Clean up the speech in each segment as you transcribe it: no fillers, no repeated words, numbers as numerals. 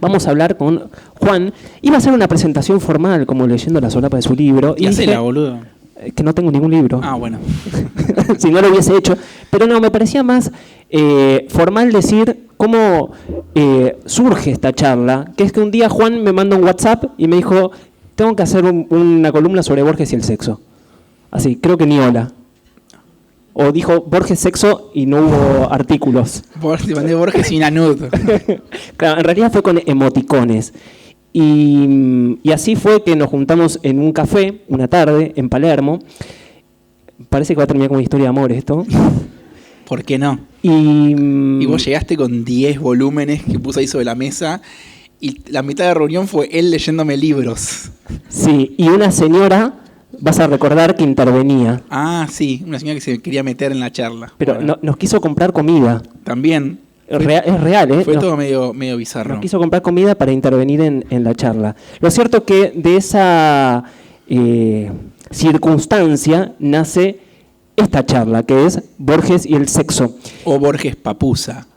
vamos a hablar con Juan. Iba a hacer una presentación formal, como leyendo la solapa de su libro. Y hacela, boludo. Que no tengo ningún libro. Ah, bueno. Si no lo hubiese hecho. Pero no, me parecía más formal decir cómo surge esta charla, que es que un día Juan me manda un WhatsApp y me dijo, tengo que hacer una columna sobre Borges y el sexo. Así, creo que ni hola. O dijo Borges sexo y no hubo artículos. Te mandé Borges y Nanud. Claro, en realidad fue con emoticones. Y así fue que nos juntamos en un café una tarde en Palermo. Parece que va a terminar con una historia de amor esto. ¿Por qué no? Y vos llegaste con 10 volúmenes que puse ahí sobre la mesa y la mitad de la reunión fue él leyéndome libros. Sí, y una señora, vas a recordar que intervenía. Ah, sí, una señora que se quería meter en la charla. Pero bueno. nos quiso comprar comida. También. Es real, ¿eh? Fue todo medio bizarro. Nos quiso comprar comida para intervenir en la charla. Lo cierto es que de esa circunstancia nace esta charla, que es Borges y el sexo. O Borges Papusa.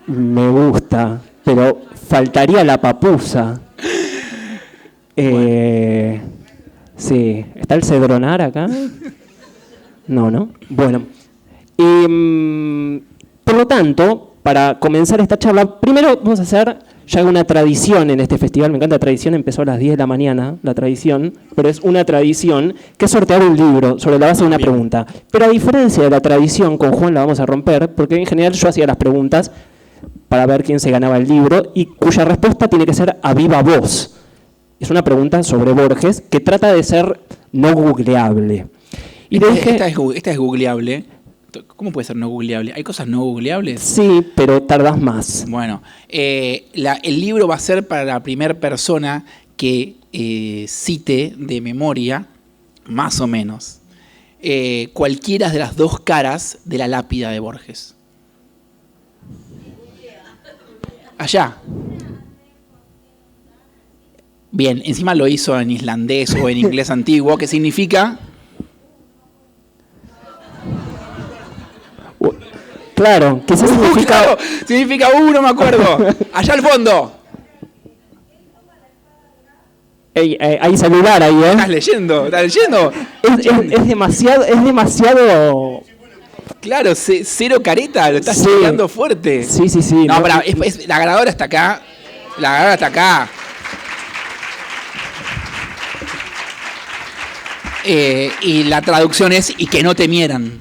Me gusta, pero faltaría la papusa. Bueno. Sí, ¿está el cedronar acá? No. Bueno. Por lo tanto, para comenzar esta charla, primero vamos a hacer ya una tradición en este festival. Me encanta la tradición, empezó a las 10 de la mañana, la tradición, pero es una tradición que es sortear un libro sobre la base de una pregunta. Pero a diferencia de la tradición, con Juan la vamos a romper, porque en general yo hacía las preguntas para ver quién se ganaba el libro y cuya respuesta tiene que ser a viva voz. Es una pregunta sobre Borges que trata de ser no googleable. Y esta es googleable. ¿Cómo puede ser no googleable? ¿Hay cosas no googleables? Sí, pero tardas más. Bueno, el libro va a ser para la primera persona que cite de memoria, más o menos, cualquiera de las dos caras de la lápida de Borges. Allá. Bien, encima lo hizo en islandés o en inglés antiguo, que significa... Claro, que eso significa... Claro, significa no me acuerdo. Allá al fondo. Hay celular ahí, ¿eh? ¿Estás leyendo? Es demasiado... Claro, cero careta, lo estás tirando fuerte. Sí. No, pará, la ganadora está acá. La ganadora está acá. Y la traducción es y que no temieran.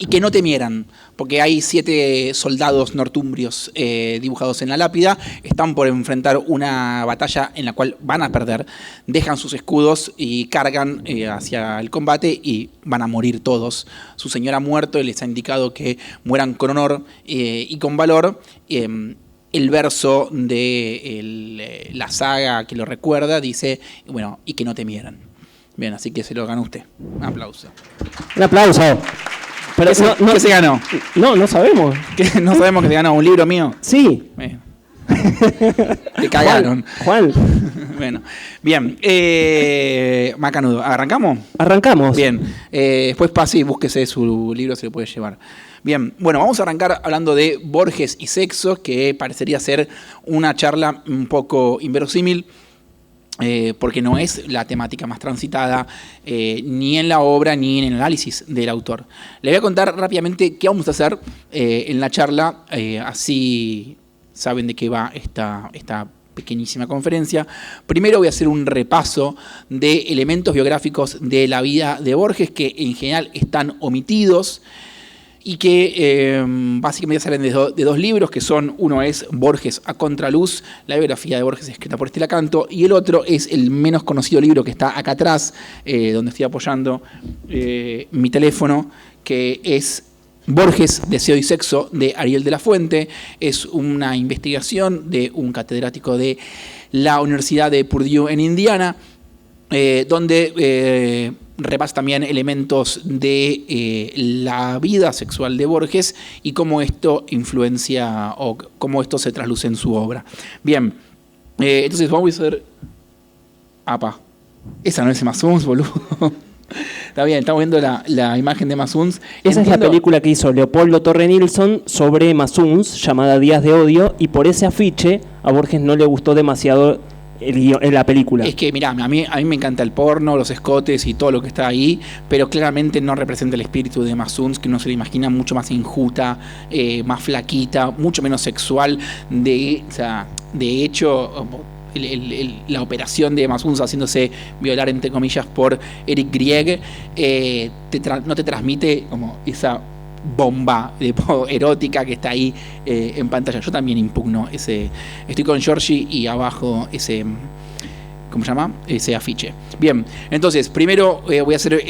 Y que no temieran, porque hay 7 soldados nortumbrios dibujados en la lápida, están por enfrentar una batalla en la cual van a perder, dejan sus escudos y cargan hacia el combate y van a morir todos. Su señor ha muerto y les ha indicado que mueran con honor y con valor. El verso de la saga que lo recuerda dice, bueno, y que no temieran. Bien, así que se lo ganó usted. Un aplauso. Un aplauso. Pero ¿Qué se ganó? No sabemos. ¿No sabemos que se ganó un libro mío? Sí. Te cagaron. Juan. Bueno, bien. Macanudo, ¿arrancamos? Arrancamos. Bien. Después pase y búsquese su libro, se lo puede llevar. Bien, bueno, vamos a arrancar hablando de Borges y sexo, que parecería ser una charla un poco inverosímil. Porque no es la temática más transitada ni en la obra ni en el análisis del autor. Le voy a contar rápidamente qué vamos a hacer en la charla, así saben de qué va esta pequeñísima conferencia. Primero voy a hacer un repaso de elementos biográficos de la vida de Borges que en general están omitidos y que básicamente salen de dos libros, que son, uno es Borges a contraluz, la biografía de Borges escrita por Estela Canto, y el otro es el menos conocido libro que está acá atrás, donde estoy apoyando mi teléfono, que es Borges, Deseo y Sexo, de Ariel de la Fuente. Es una investigación de un catedrático de la Universidad de Purdue en Indiana, donde repasa también elementos de la vida sexual de Borges y cómo esto influencia o cómo esto se trasluce en su obra. Bien, entonces vamos a hacer... esa no es más, somos boludo. Está bien, estamos viendo la imagen de Mazuns. Esa es la película que hizo Leopoldo Torre Nilsson sobre Mazuns, llamada Días de Odio, y por ese afiche a Borges no le gustó demasiado la película. Es que, mirá, a mí me encanta el porno, los escotes y todo lo que está ahí, pero claramente no representa el espíritu de Mazuns, que uno se le imagina mucho más enjuta, más flaquita, mucho menos sexual. De hecho, la operación de Mazuns haciéndose violar, entre comillas, por Eric Grieg, no te transmite como esa bomba erótica que está ahí en pantalla. Yo también impugno estoy con Giorgi y abajo ese, ¿cómo se llama? Ese afiche. Bien, entonces primero voy a hacer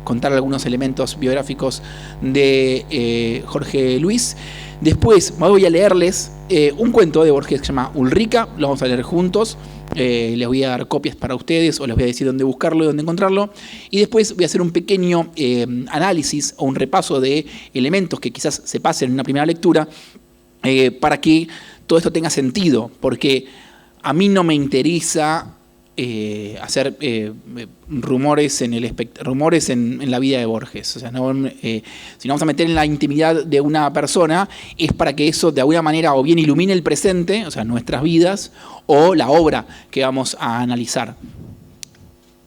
contar algunos elementos biográficos de Jorge Luis. Después voy a leerles un cuento de Borges que se llama Ulrica. Lo vamos a leer juntos. Les voy a dar copias para ustedes o les voy a decir dónde buscarlo y dónde encontrarlo. Y después voy a hacer un pequeño análisis o un repaso de elementos que quizás se pasen en una primera lectura para que todo esto tenga sentido. Porque a mí no me interesa hacer rumores en la vida de Borges. O sea, si nos vamos a meter en la intimidad de una persona, es para que eso de alguna manera o bien ilumine el presente, o sea, nuestras vidas, o la obra que vamos a analizar.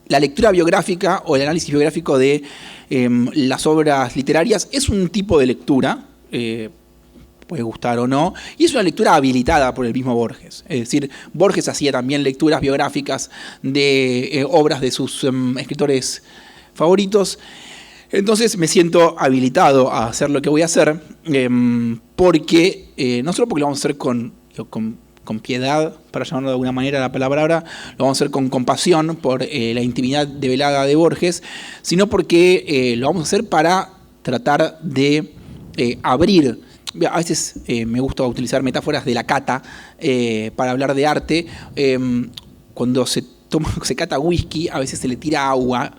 La lectura biográfica o el análisis biográfico de las obras literarias es un tipo de lectura, puede gustar o no, y es una lectura habilitada por el mismo Borges. Es decir, Borges hacía también lecturas biográficas de obras de sus escritores favoritos. Entonces me siento habilitado a hacer lo que voy a hacer, porque no solo porque lo vamos a hacer con piedad, para llamarlo de alguna manera la palabra ahora, lo vamos a hacer con compasión por la intimidad develada de Borges, sino porque lo vamos a hacer para tratar de abrir. A veces me gusta utilizar metáforas de la cata para hablar de arte. Cuando se cata whisky, a veces se le tira agua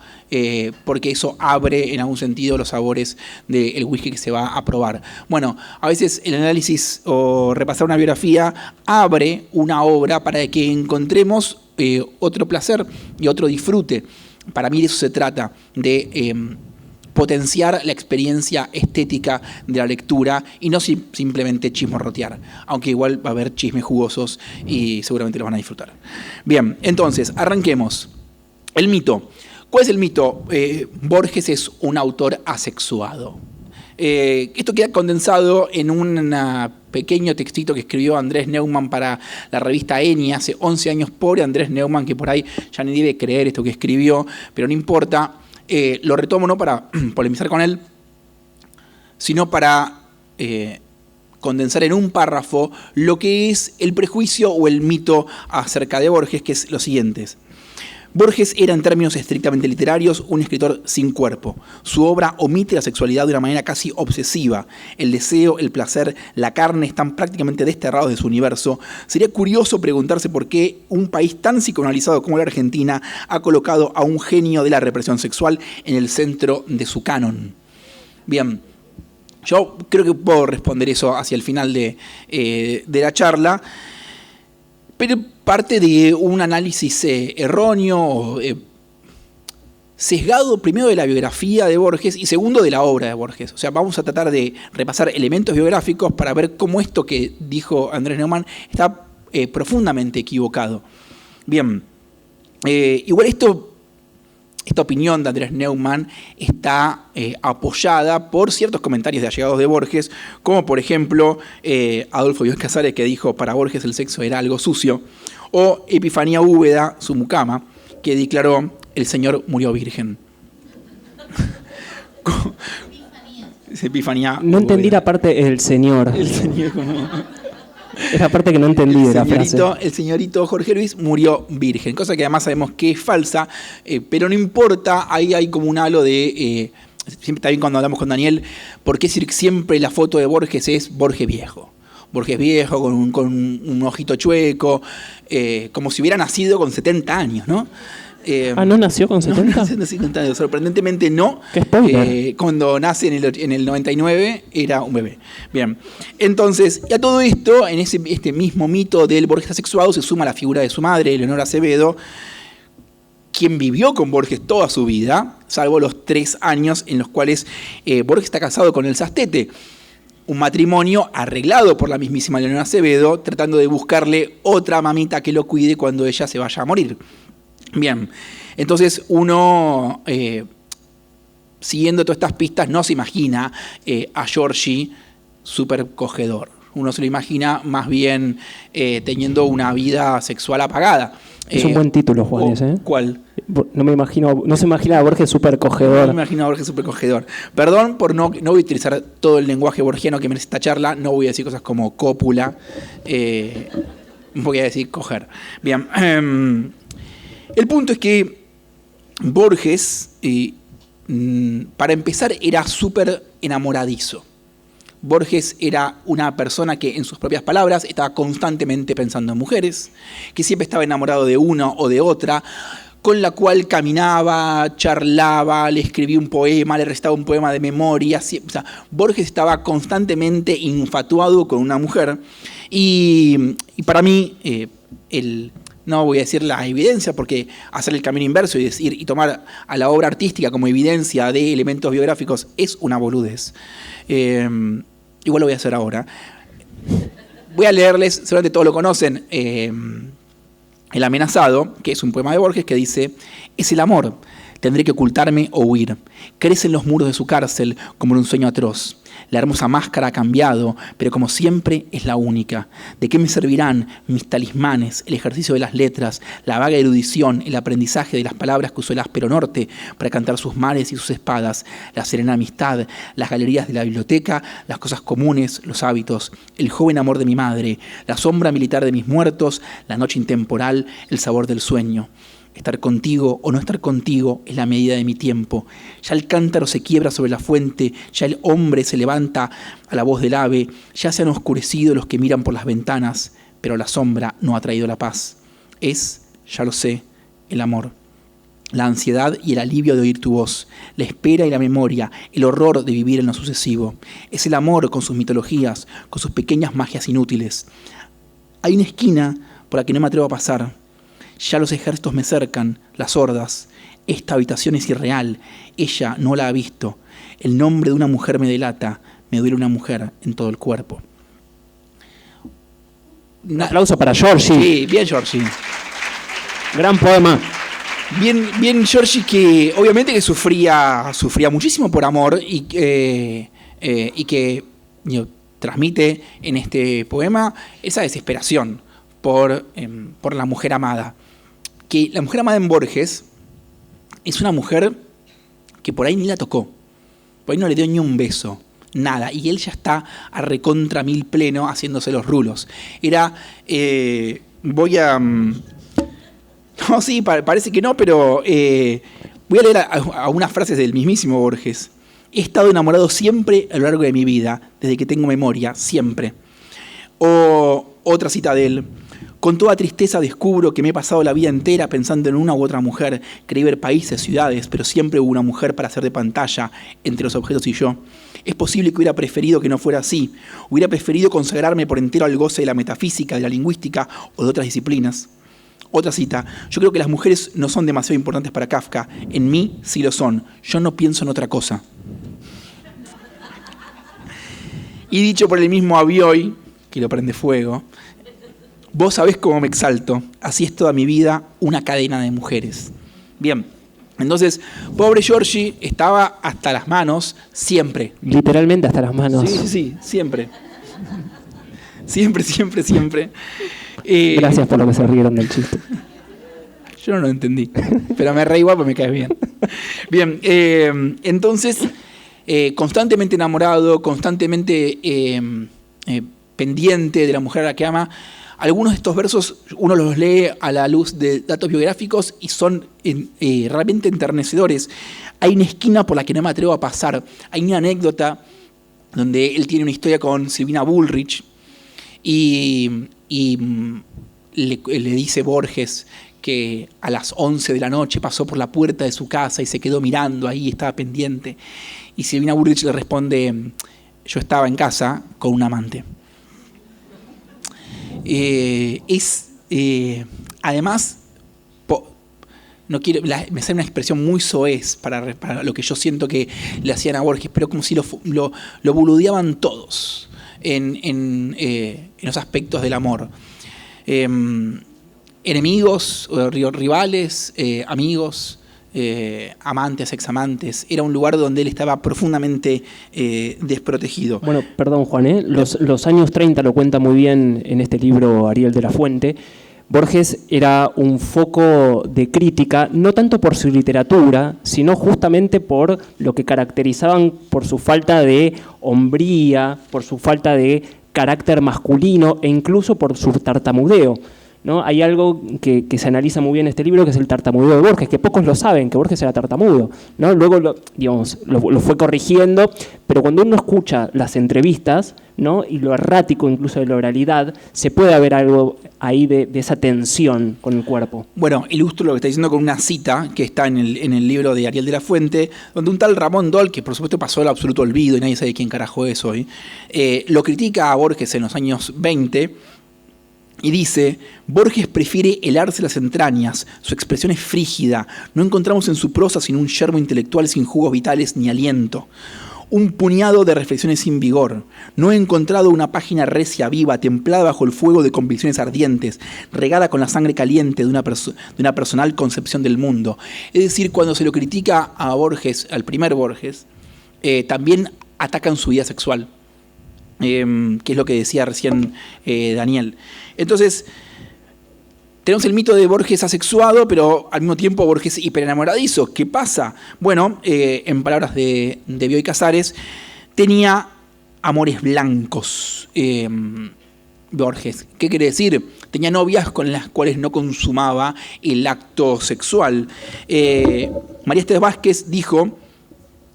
porque eso abre en algún sentido los sabores del whisky que se va a probar. Bueno, a veces el análisis o repasar una biografía abre una obra para que encontremos otro placer y otro disfrute. Para mí de eso se trata, de potenciar la experiencia estética de la lectura y no simplemente chismorrotear, aunque igual va a haber chismes jugosos y seguramente los van a disfrutar. Bien, entonces, arranquemos. El mito. ¿Cuál es el mito? Borges es un autor asexuado. Esto queda condensado en un pequeño textito que escribió Andrés Neumann para la revista Eni hace 11 años. Pobre Andrés Neumann, que por ahí ya ni debe creer esto que escribió, pero no importa. Lo retomo no para polemizar con él, sino para condensar en un párrafo lo que es el prejuicio o el mito acerca de Borges, que es lo siguiente. Borges era, en términos estrictamente literarios, un escritor sin cuerpo. Su obra omite la sexualidad de una manera casi obsesiva. El deseo, el placer, la carne están prácticamente desterrados de su universo. Sería curioso preguntarse por qué un país tan psicoanalizado como la Argentina ha colocado a un genio de la represión sexual en el centro de su canon. Bien, yo creo que puedo responder eso hacia el final de la charla, pero parte de un análisis erróneo, sesgado primero de la biografía de Borges y segundo de la obra de Borges. O sea, vamos a tratar de repasar elementos biográficos para ver cómo esto que dijo Andrés Neumann está profundamente equivocado. Bien, igual esta opinión de Andrés Neumann está apoyada por ciertos comentarios de allegados de Borges, como por ejemplo Adolfo Bioy Casares, que dijo para Borges el sexo era algo sucio, o Epifanía Úbeda, su mucama, que declaró el señor murió virgen. Epifanía. No entendí la parte el señor. El señor como... Esa parte que no entendí de la frase. El señorito Jorge Luis murió virgen, cosa que además sabemos que es falsa, pero no importa, ahí hay como un halo de... siempre está bien cuando hablamos con Daniel, ¿por qué decir siempre la foto de Borges es Borges viejo? Borges viejo, con un ojito chueco, como si hubiera nacido con 70 años, ¿no? ¿No nació con 70? No nació con 70 años, sorprendentemente no. ¿Qué spoiler? Cuando nace en el 99 era un bebé. Bien, entonces, y a todo esto, en este mismo mito del Borges asexuado se suma la figura de su madre, Eleonora Acevedo, quien vivió con Borges toda su vida, salvo los 3 años en los cuales Borges está casado con Elsa Astete. Un matrimonio arreglado por la mismísima Leonor Acevedo, tratando de buscarle otra mamita que lo cuide cuando ella se vaya a morir. Bien, entonces uno, siguiendo todas estas pistas, no se imagina a Giorgi súper cogedor. Uno se lo imagina más bien teniendo una vida sexual apagada. Es un buen título, Juanes, ¿eh? ¿Cuál? No se imagina a Borges súper cogedor. No me imagino a Borges súper cogedor. Perdón por no voy a utilizar todo el lenguaje borgiano que merece esta charla, no voy a decir cosas como cópula, voy a decir coger. Bien, el punto es que Borges, para empezar, era súper enamoradizo. Borges era una persona que, en sus propias palabras, estaba constantemente pensando en mujeres, que siempre estaba enamorado de una o de otra, con la cual caminaba, charlaba, le escribía un poema, le recitaba un poema de memoria. O sea, Borges estaba constantemente infatuado con una mujer. Y para mí, no voy a decir la evidencia, porque hacer el camino inverso y tomar a la obra artística como evidencia de elementos biográficos es una boludez. Igual lo voy a hacer ahora. Voy a leerles, seguramente todos lo conocen, El amenazado, que es un poema de Borges que dice: es el amor, tendré que ocultarme o huir. Crecen los muros de su cárcel como en un sueño atroz. La hermosa máscara ha cambiado, pero como siempre es la única. ¿De qué me servirán mis talismanes, el ejercicio de las letras, la vaga erudición, el aprendizaje de las palabras que usó el áspero norte para cantar sus mares y sus espadas, la serena amistad, las galerías de la biblioteca, las cosas comunes, los hábitos, el joven amor de mi madre, la sombra militar de mis muertos, la noche intemporal, el sabor del sueño? Estar contigo o no estar contigo es la medida de mi tiempo. Ya el cántaro se quiebra sobre la fuente, ya el hombre se levanta a la voz del ave, ya se han oscurecido los que miran por las ventanas, pero la sombra no ha traído la paz. Es, ya lo sé, el amor. La ansiedad y el alivio de oír tu voz, la espera y la memoria, el horror de vivir en lo sucesivo. Es el amor con sus mitologías, con sus pequeñas magias inútiles. Hay una esquina por la que no me atrevo a pasar. Ya los ejércitos me cercan, las hordas. Esta habitación es irreal. Ella no la ha visto. El nombre de una mujer me delata. Me duele una mujer en todo el cuerpo. Un aplauso para Giorgi. Sí, bien Giorgi. Gran poema. Bien Giorgi, que obviamente que sufría muchísimo por amor y que transmite en este poema esa desesperación por la mujer amada. Que la mujer amada en Borges es una mujer que por ahí ni la tocó, por ahí no le dio ni un beso, nada, y él ya está a recontra mil pleno haciéndose los rulos. Era, no, sí, parece que no, pero voy a leer algunas frases del mismísimo Borges. He estado enamorado siempre a lo largo de mi vida, desde que tengo memoria, siempre. O otra cita de él: con toda tristeza descubro que me he pasado la vida entera pensando en una u otra mujer. Creí ver países, ciudades, pero siempre hubo una mujer para hacer de pantalla entre los objetos y yo. Es posible que hubiera preferido que no fuera así. Hubiera preferido consagrarme por entero al goce de la metafísica, de la lingüística o de otras disciplinas. Otra cita: yo creo que las mujeres no son demasiado importantes para Kafka. En mí sí lo son. Yo no pienso en otra cosa. Y dicho por el mismo Avioy, que lo prende fuego: vos sabés cómo me exalto, así es toda mi vida, una cadena de mujeres. Bien, entonces, pobre Giorgi estaba hasta las manos siempre. Literalmente hasta las manos. Sí, siempre. Siempre. Gracias por lo que se rieron del chiste. Yo no lo entendí, pero me reí igual porque me caes bien. Bien, entonces, constantemente enamorado, constantemente pendiente de la mujer a la que ama. Algunos de estos versos uno los lee a la luz de datos biográficos y son realmente enternecedores. Hay una esquina por la que no me atrevo a pasar. Hay una anécdota donde él tiene una historia con Silvina Bullrich y le dice Borges que a las 11 de la noche pasó por la puerta de su casa y se quedó mirando ahí, estaba pendiente. Y Silvina Bullrich le responde: yo estaba en casa con un amante. Además, no quiero, me sale una expresión muy soez para lo que yo siento que le hacían a Borges, pero como si lo boludeaban todos en los aspectos del amor. Enemigos, rivales, amigos, amantes, examantes. Era un lugar donde él estaba profundamente desprotegido. Bueno, perdón, Juan, los años 30 lo cuenta muy bien en este libro Ariel de la Fuente. Borges era un foco de crítica, no tanto por su literatura, sino justamente por lo que caracterizaban por su falta de hombría, por su falta de carácter masculino e incluso por su tartamudeo, ¿no? Hay algo que se analiza muy bien en este libro, que es el tartamudeo de Borges, que pocos lo saben, que Borges era tartamudo, ¿no? Luego lo fue corrigiendo, pero cuando uno escucha las entrevistas, ¿no? Y lo errático incluso de la oralidad, se puede ver algo ahí de esa tensión con el cuerpo. Bueno, ilustro lo que está diciendo con una cita que está en el libro de Ariel de la Fuente, donde un tal Ramón Dol, que por supuesto pasó al absoluto olvido y nadie sabe quién carajo es hoy, lo critica a Borges en los años 20 y dice: Borges prefiere helarse las entrañas, su expresión es frígida, no encontramos en su prosa sino un yermo intelectual sin jugos vitales ni aliento. Un puñado de reflexiones sin vigor. No he encontrado una página recia, viva, templada bajo el fuego de convicciones ardientes, regada con la sangre caliente de una personal concepción del mundo. Es decir, cuando se lo critica a Borges, al primer Borges, también atacan su vida sexual, que es lo que decía recién Daniel. Entonces, tenemos el mito de Borges asexuado, pero al mismo tiempo Borges hiperenamoradizo. ¿Qué pasa? Bueno, en palabras de Bioy Casares, tenía amores blancos Borges. ¿Qué quiere decir? Tenía novias con las cuales no consumaba el acto sexual. María Esther Vázquez dijo,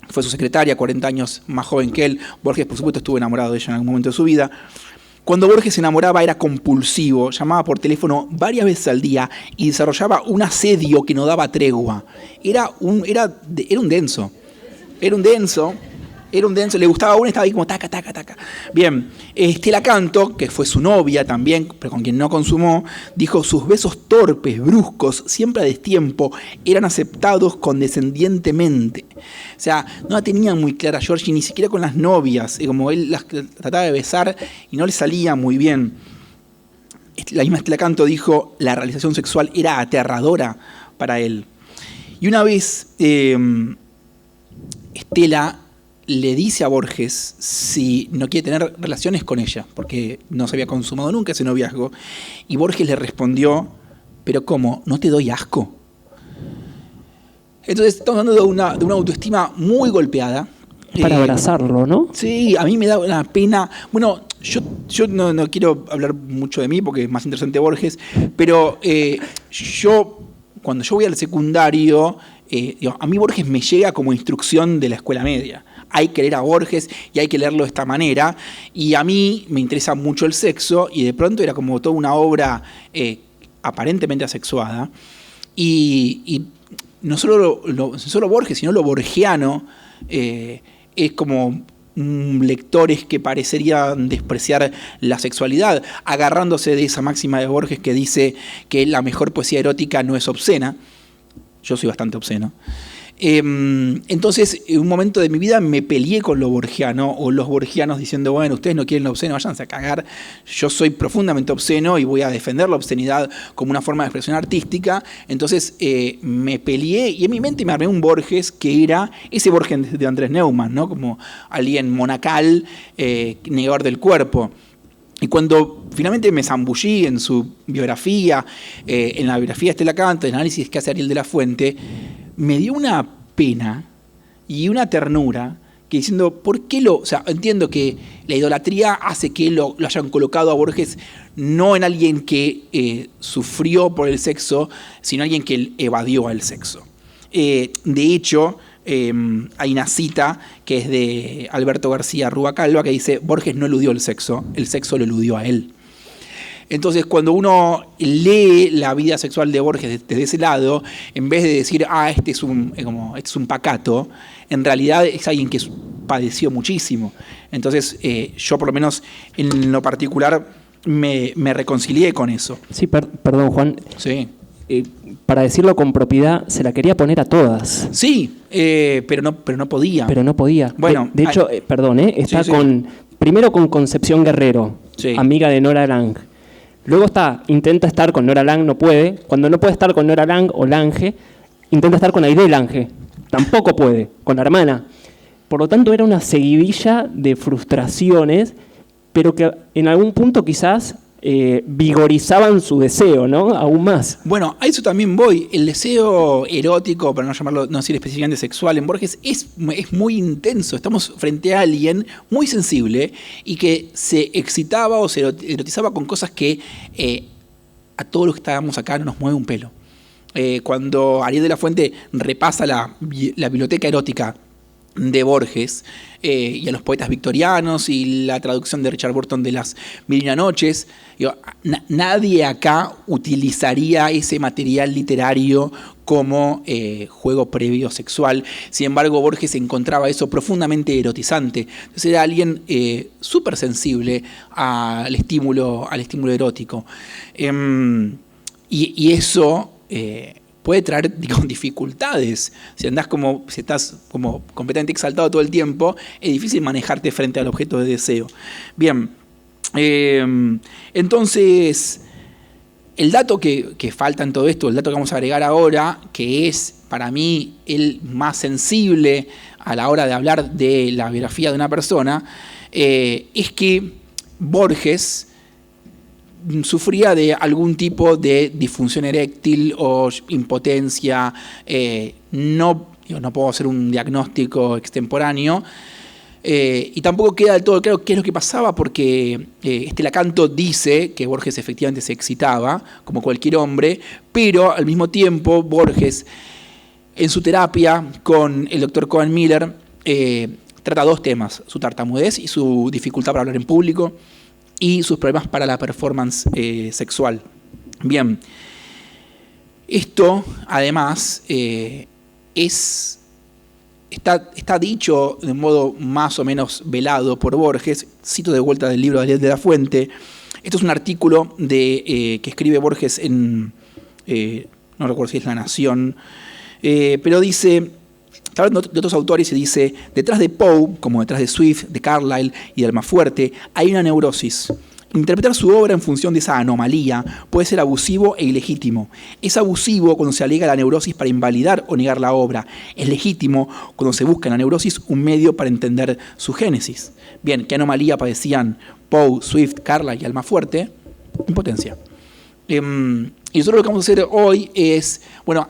fue su secretaria, 40 años más joven que él. Borges, por supuesto, estuvo enamorado de ella en algún momento de su vida. Cuando Borges se enamoraba era compulsivo, llamaba por teléfono varias veces al día y desarrollaba un asedio que no daba tregua. Era un denso. Le gustaba una y estaba ahí como taca, taca, taca. Bien, Estela Canto, que fue su novia también, pero con quien no consumó, dijo: sus besos torpes, bruscos, siempre a destiempo, eran aceptados condescendientemente. O sea, no la tenía muy clara Georgie, ni siquiera con las novias, como él las trataba de besar y no le salía muy bien. La misma Estela Canto dijo: la realización sexual era aterradora para él. Y una vez Estela le dice a Borges si no quiere tener relaciones con ella, porque no se había consumado nunca ese noviazgo, y Borges le respondió: ¿pero cómo? ¿No te doy asco? Entonces estamos hablando de una autoestima muy golpeada. Para abrazarlo, ¿no? Sí, a mí me da una pena. Bueno, yo no quiero hablar mucho de mí porque es más interesante Borges, pero cuando yo voy al secundario, a mí Borges me llega como instrucción de la escuela media. Hay que leer a Borges y hay que leerlo de esta manera. Y a mí me interesa mucho el sexo y de pronto era como toda una obra aparentemente asexuada. Y no solo Borges, sino lo borgiano es como lectores que parecerían despreciar la sexualidad, agarrándose de esa máxima de Borges que dice que la mejor poesía erótica no es obscena. Yo soy bastante obsceno. Entonces, en un momento de mi vida me peleé con lo borgiano, o los borgianos diciendo: bueno, ustedes no quieren lo obsceno, váyanse a cagar. Yo soy profundamente obsceno y voy a defender la obscenidad como una forma de expresión artística. Entonces me peleé y en mi mente me armé un Borges que era ese Borges de Andrés Neumann, ¿no? Como alguien monacal, negador del cuerpo. Y cuando finalmente me zambullí en su biografía, en la biografía de Estela Canto, el análisis que hace Ariel de la Fuente, me dio una pena y una ternura que diciendo, ¿por qué o sea, entiendo que la idolatría hace que lo hayan colocado a Borges no en alguien que sufrió por el sexo, sino alguien que evadió al sexo. De hecho, hay una cita que es de Alberto García Rubacalba que dice: Borges no eludió el sexo lo eludió a él. Entonces, cuando uno lee la vida sexual de Borges desde ese lado, en vez de decir, este es un pacato, en realidad es alguien que padeció muchísimo. Entonces, yo por lo menos en lo particular me reconcilié con eso. Sí, perdón, Juan. Sí. para decirlo con propiedad, se la quería poner a todas. Sí, pero no podía. Pero no podía. Bueno, de hecho, perdón, está sí. primero con Concepción Guerrero, Sí. amiga de Nora Lang. Luego intenta estar con Nora Lang, no puede. Cuando no puede estar con Nora Lang o Lange, intenta estar con Aide Lange. Tampoco puede, con la hermana. Por lo tanto, era una seguidilla de frustraciones, pero que en algún punto quizás vigorizaban su deseo, ¿no? Aún más. Bueno, a eso también voy. El deseo erótico, para no decir específicamente sexual, en Borges es muy intenso. Estamos frente a alguien muy sensible y que se excitaba o se erotizaba con cosas que a todos los que estábamos acá no nos mueve un pelo. Cuando Ariel de la Fuente repasa la biblioteca erótica de Borges y a los poetas victorianos y la traducción de Richard Burton de Las Mil y una Noches, nadie acá utilizaría ese material literario como juego previo sexual. Sin embargo, Borges encontraba eso profundamente erotizante. Entonces era alguien súper sensible al estímulo erótico. Y eso puede traer dificultades. Si estás como completamente exaltado todo el tiempo, es difícil manejarte frente al objeto de deseo. Bien, entonces, el dato que falta en todo esto, el dato que vamos a agregar ahora, que es para mí el más sensible a la hora de hablar de la biografía de una persona, es que Borges sufría de algún tipo de disfunción eréctil o impotencia. No puedo hacer un diagnóstico extemporáneo, y tampoco queda del todo claro qué es lo que pasaba, porque Lacanto dice que Borges efectivamente se excitaba, como cualquier hombre, pero al mismo tiempo Borges, en su terapia con el doctor Cohen Miller, trata dos temas: su tartamudez y su dificultad para hablar en público, y sus problemas para la performance sexual. Bien, esto además está dicho de un modo más o menos velado por Borges. Cito de vuelta del libro de Ariel de la Fuente. Esto es un artículo que escribe Borges en, no recuerdo si es La Nación, pero dice, está hablando de otros autores y dice: detrás de Poe, como detrás de Swift, de Carlyle y de Almafuerte, hay una neurosis. Interpretar su obra en función de esa anomalía puede ser abusivo e ilegítimo. Es abusivo cuando se alega la neurosis para invalidar o negar la obra. Es legítimo cuando se busca en la neurosis un medio para entender su génesis. Bien, ¿qué anomalía padecían Poe, Swift, Carlyle y Almafuerte? Impotencia. Y nosotros lo que vamos a hacer hoy es, bueno,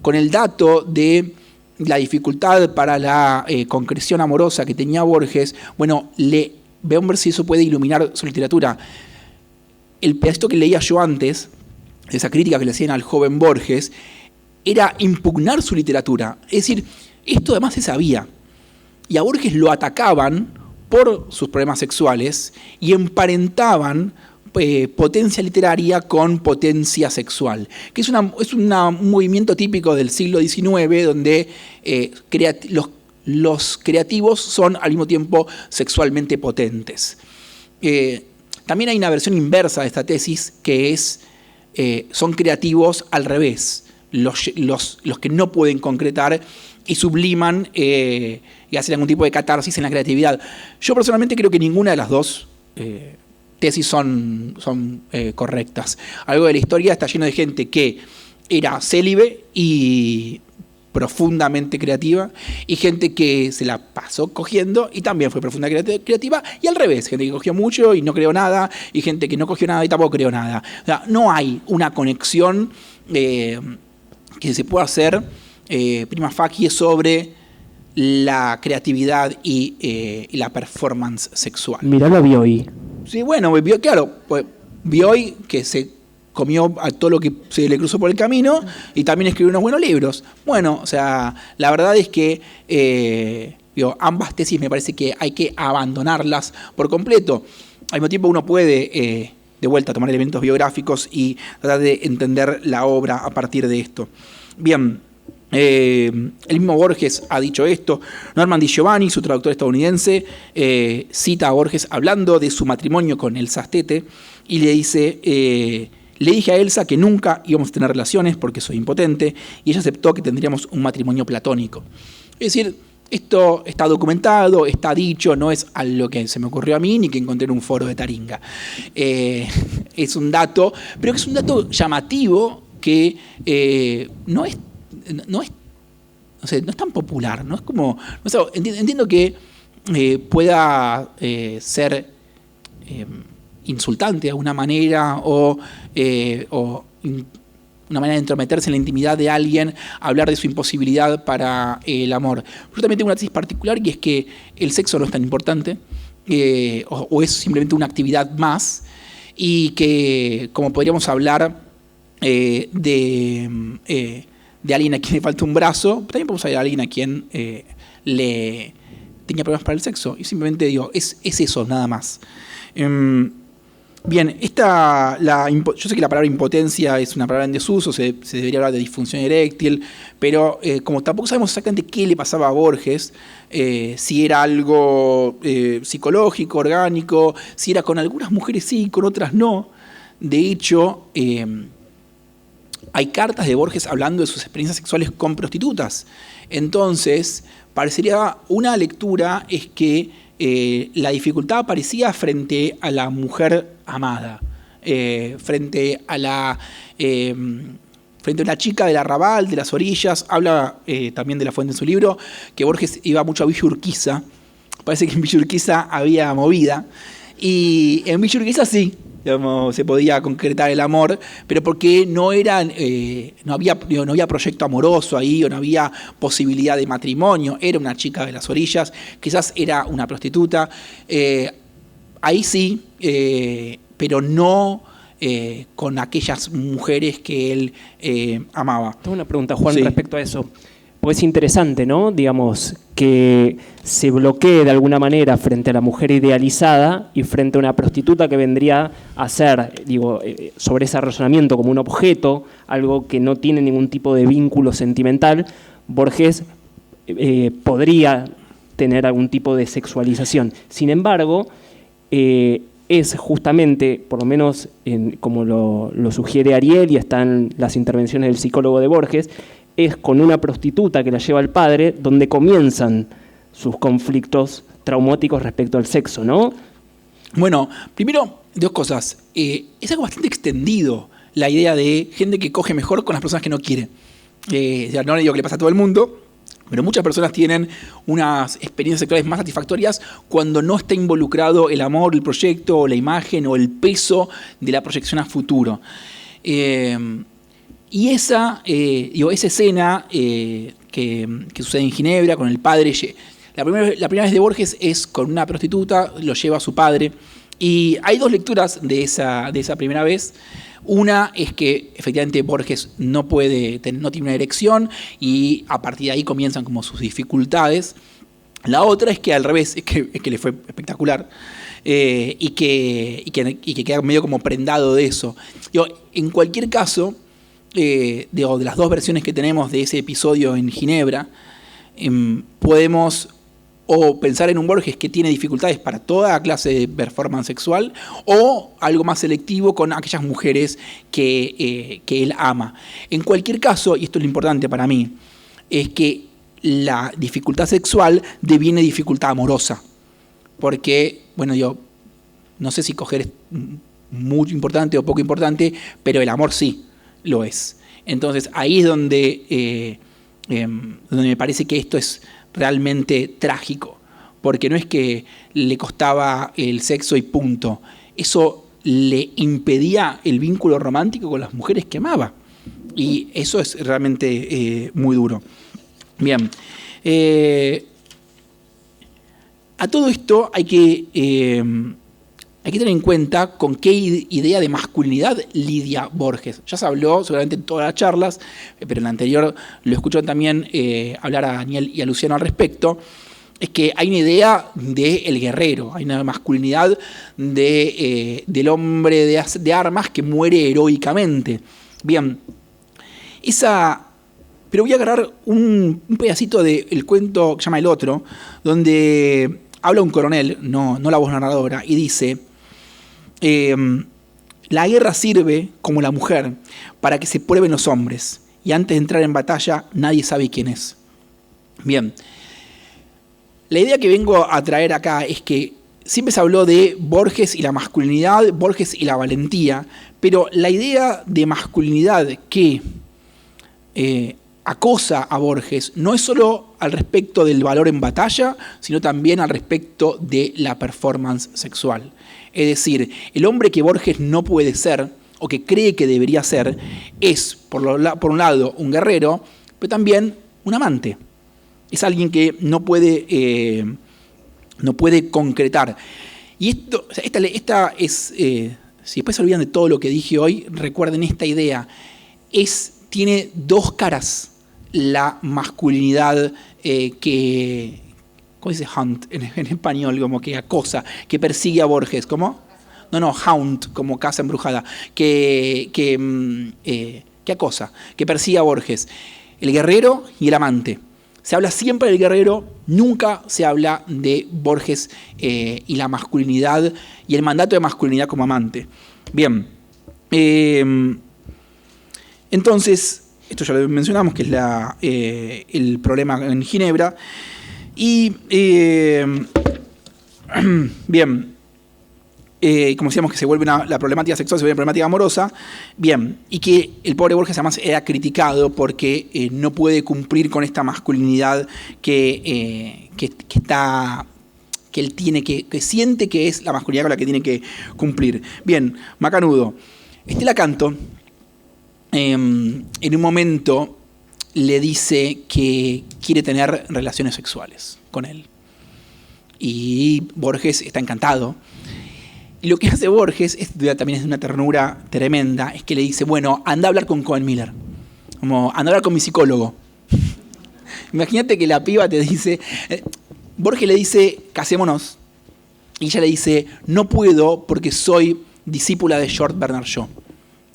con el dato de la dificultad para la concreción amorosa que tenía Borges, bueno, veamos ver si eso puede iluminar su literatura. El pedacito que leía yo antes, de esa crítica que le hacían al joven Borges, era impugnar su literatura. Es decir, esto además se sabía. Y a Borges lo atacaban por sus problemas sexuales y emparentaban potencia literaria con potencia sexual, que es un movimiento típico del siglo XIX, donde los creativos son al mismo tiempo sexualmente potentes. También hay una versión inversa de esta tesis, que es son creativos al revés, los que no pueden concretar y subliman y hacen algún tipo de catarsis en la creatividad. Yo personalmente creo que ninguna de las dos tesis son correctas. Algo de la historia está lleno de gente que era célibe y profundamente creativa, y gente que se la pasó cogiendo y también fue profundamente creativa, y al revés, gente que cogió mucho y no creó nada, y gente que no cogió nada y tampoco creó nada. O sea, no hay una conexión que se pueda hacer prima facie sobre la creatividad y la performance sexual. Miralo a Bioy. Sí, bueno, claro, pues, Bioy, que se comió a todo lo que se le cruzó por el camino, y también escribió unos buenos libros. Bueno, o sea, la verdad es que ambas tesis me parece que hay que abandonarlas por completo. Al mismo tiempo uno puede, de vuelta, tomar elementos biográficos y tratar de entender la obra a partir de esto. Bien, el mismo Borges ha dicho esto. Norman Di Giovanni, su traductor estadounidense, cita a Borges hablando de su matrimonio con el Sastete y le dice Le dije a Elsa que nunca íbamos a tener relaciones porque soy impotente y ella aceptó que tendríamos un matrimonio platónico. Es decir, esto está documentado, está dicho, no es algo que se me ocurrió a mí ni que encontré en un foro de Taringa. Es un dato, pero que es un dato llamativo que no es tan popular. No es como, no sé, entiendo que pueda ser insultante de alguna manera o una manera de entrometerse en la intimidad de alguien, hablar de su imposibilidad para el amor. Yo también tengo una tesis particular y es que el sexo no es tan importante o es simplemente una actividad más y que como podríamos hablar de alguien a quien le falta un brazo, también podemos hablar de alguien a quien le tenía problemas para el sexo y simplemente digo, es eso nada más. Bien, yo sé que la palabra impotencia es una palabra en desuso, se debería hablar de disfunción eréctil, pero como tampoco sabemos exactamente qué le pasaba a Borges, si era algo psicológico, orgánico, si era con algunas mujeres sí, con otras no. De hecho, hay cartas de Borges hablando de sus experiencias sexuales con prostitutas. Entonces, parecería una lectura es que la dificultad aparecía frente a la mujer amada, frente a la chica del arrabal, de las orillas. Habla también de La Fuente en su libro, que Borges iba mucho a Villa Urquiza. Parece que en Villa Urquiza había movida. Y en Villa Urquiza sí, digamos, se podía concretar el amor, pero porque no había proyecto amoroso ahí, o no había posibilidad de matrimonio. Era una chica de las orillas, quizás era una prostituta. Ahí sí, pero no con aquellas mujeres que él amaba. Tengo una pregunta, Juan, sí, respecto a eso. Pues es interesante, ¿no? Digamos, que se bloquee de alguna manera frente a la mujer idealizada y frente a una prostituta que vendría a ser, sobre ese razonamiento como un objeto, algo que no tiene ningún tipo de vínculo sentimental. Borges podría tener algún tipo de sexualización. Sin embargo, es justamente, por lo menos como lo sugiere Ariel y están las intervenciones del psicólogo de Borges, es con una prostituta que la lleva al padre donde comienzan sus conflictos traumáticos respecto al sexo, ¿no? Bueno, primero, dos cosas. Es algo bastante extendido la idea de gente que coge mejor con las personas que no quiere. No le digo que le pasa a todo el mundo, pero muchas personas tienen unas experiencias sexuales más satisfactorias cuando no está involucrado el amor, el proyecto, o la imagen o el peso de la proyección a futuro. Y esa escena que sucede en Ginebra con el padre, la primera vez de Borges es con una prostituta, lo lleva a su padre, y hay dos lecturas de esa primera vez. Una es que efectivamente Borges no tiene una erección y a partir de ahí comienzan como sus dificultades. La otra es que al revés, es que le fue espectacular. Y que queda medio como prendado de eso. En cualquier caso, de las dos versiones que tenemos de ese episodio en Ginebra, podemos o pensar en un Borges que tiene dificultades para toda clase de performance sexual, o algo más selectivo con aquellas mujeres que él ama. En cualquier caso, y esto es lo importante para mí, es que la dificultad sexual deviene dificultad amorosa. Porque, bueno, yo no sé si coger es muy importante o poco importante, pero el amor sí lo es. Entonces ahí es donde me parece que esto es realmente trágico, porque no es que le costaba el sexo y punto. Eso le impedía el vínculo romántico con las mujeres que amaba. Y eso es realmente muy duro. Bien. A todo esto hay que tener en cuenta con qué idea de masculinidad lidia Borges. Ya se habló seguramente en todas las charlas, pero en la anterior lo escuchó también hablar a Daniel y a Luciano al respecto. Es que hay una idea del guerrero, hay una masculinidad del hombre de armas que muere heroicamente. Bien, pero voy a agarrar un pedacito del cuento que se llama El Otro, donde habla un coronel, no la voz narradora, y dice, la guerra sirve, como la mujer, para que se prueben los hombres. Y antes de entrar en batalla, nadie sabe quién es. Bien. La idea que vengo a traer acá es que siempre se habló de Borges y la masculinidad, Borges y la valentía, pero la idea de masculinidad que acosa a Borges no es solo al respecto del valor en batalla, sino también al respecto de la performance sexual. Es decir, el hombre que Borges no puede ser, o que cree que debería ser, es, por un lado, un guerrero, pero también un amante. Es alguien que no puede concretar. Y esta es, si después se olvidan de todo lo que dije hoy, recuerden esta idea. Tiene dos caras la masculinidad que, ¿cómo dice hunt en español? Como que acosa, que persigue a Borges. ¿Cómo? No, hound, como casa embrujada. Que acosa, que persigue a Borges. El guerrero y el amante. Se habla siempre del guerrero, nunca se habla de Borges y la masculinidad y el mandato de masculinidad como amante. Bien. Entonces, esto ya lo mencionamos, que es el problema en Ginebra. Y, bien, como decíamos, que se vuelve la problemática sexual, se vuelve una problemática amorosa. Bien, y que el pobre Borges además era criticado porque no puede cumplir con esta masculinidad que él tiene, que siente que es la masculinidad con la que tiene que cumplir. Bien, macanudo. Stella Canto, en un momento le dice que quiere tener relaciones sexuales con él. Y Borges está encantado. Y lo que hace Borges, también es de una ternura tremenda, es que le dice, bueno, anda a hablar con Cohen Miller. Como, anda a hablar con mi psicólogo. Imagínate que la piba te dice... Borges le dice, casémonos. Y ella le dice, no puedo porque soy discípula de George Bernard Shaw.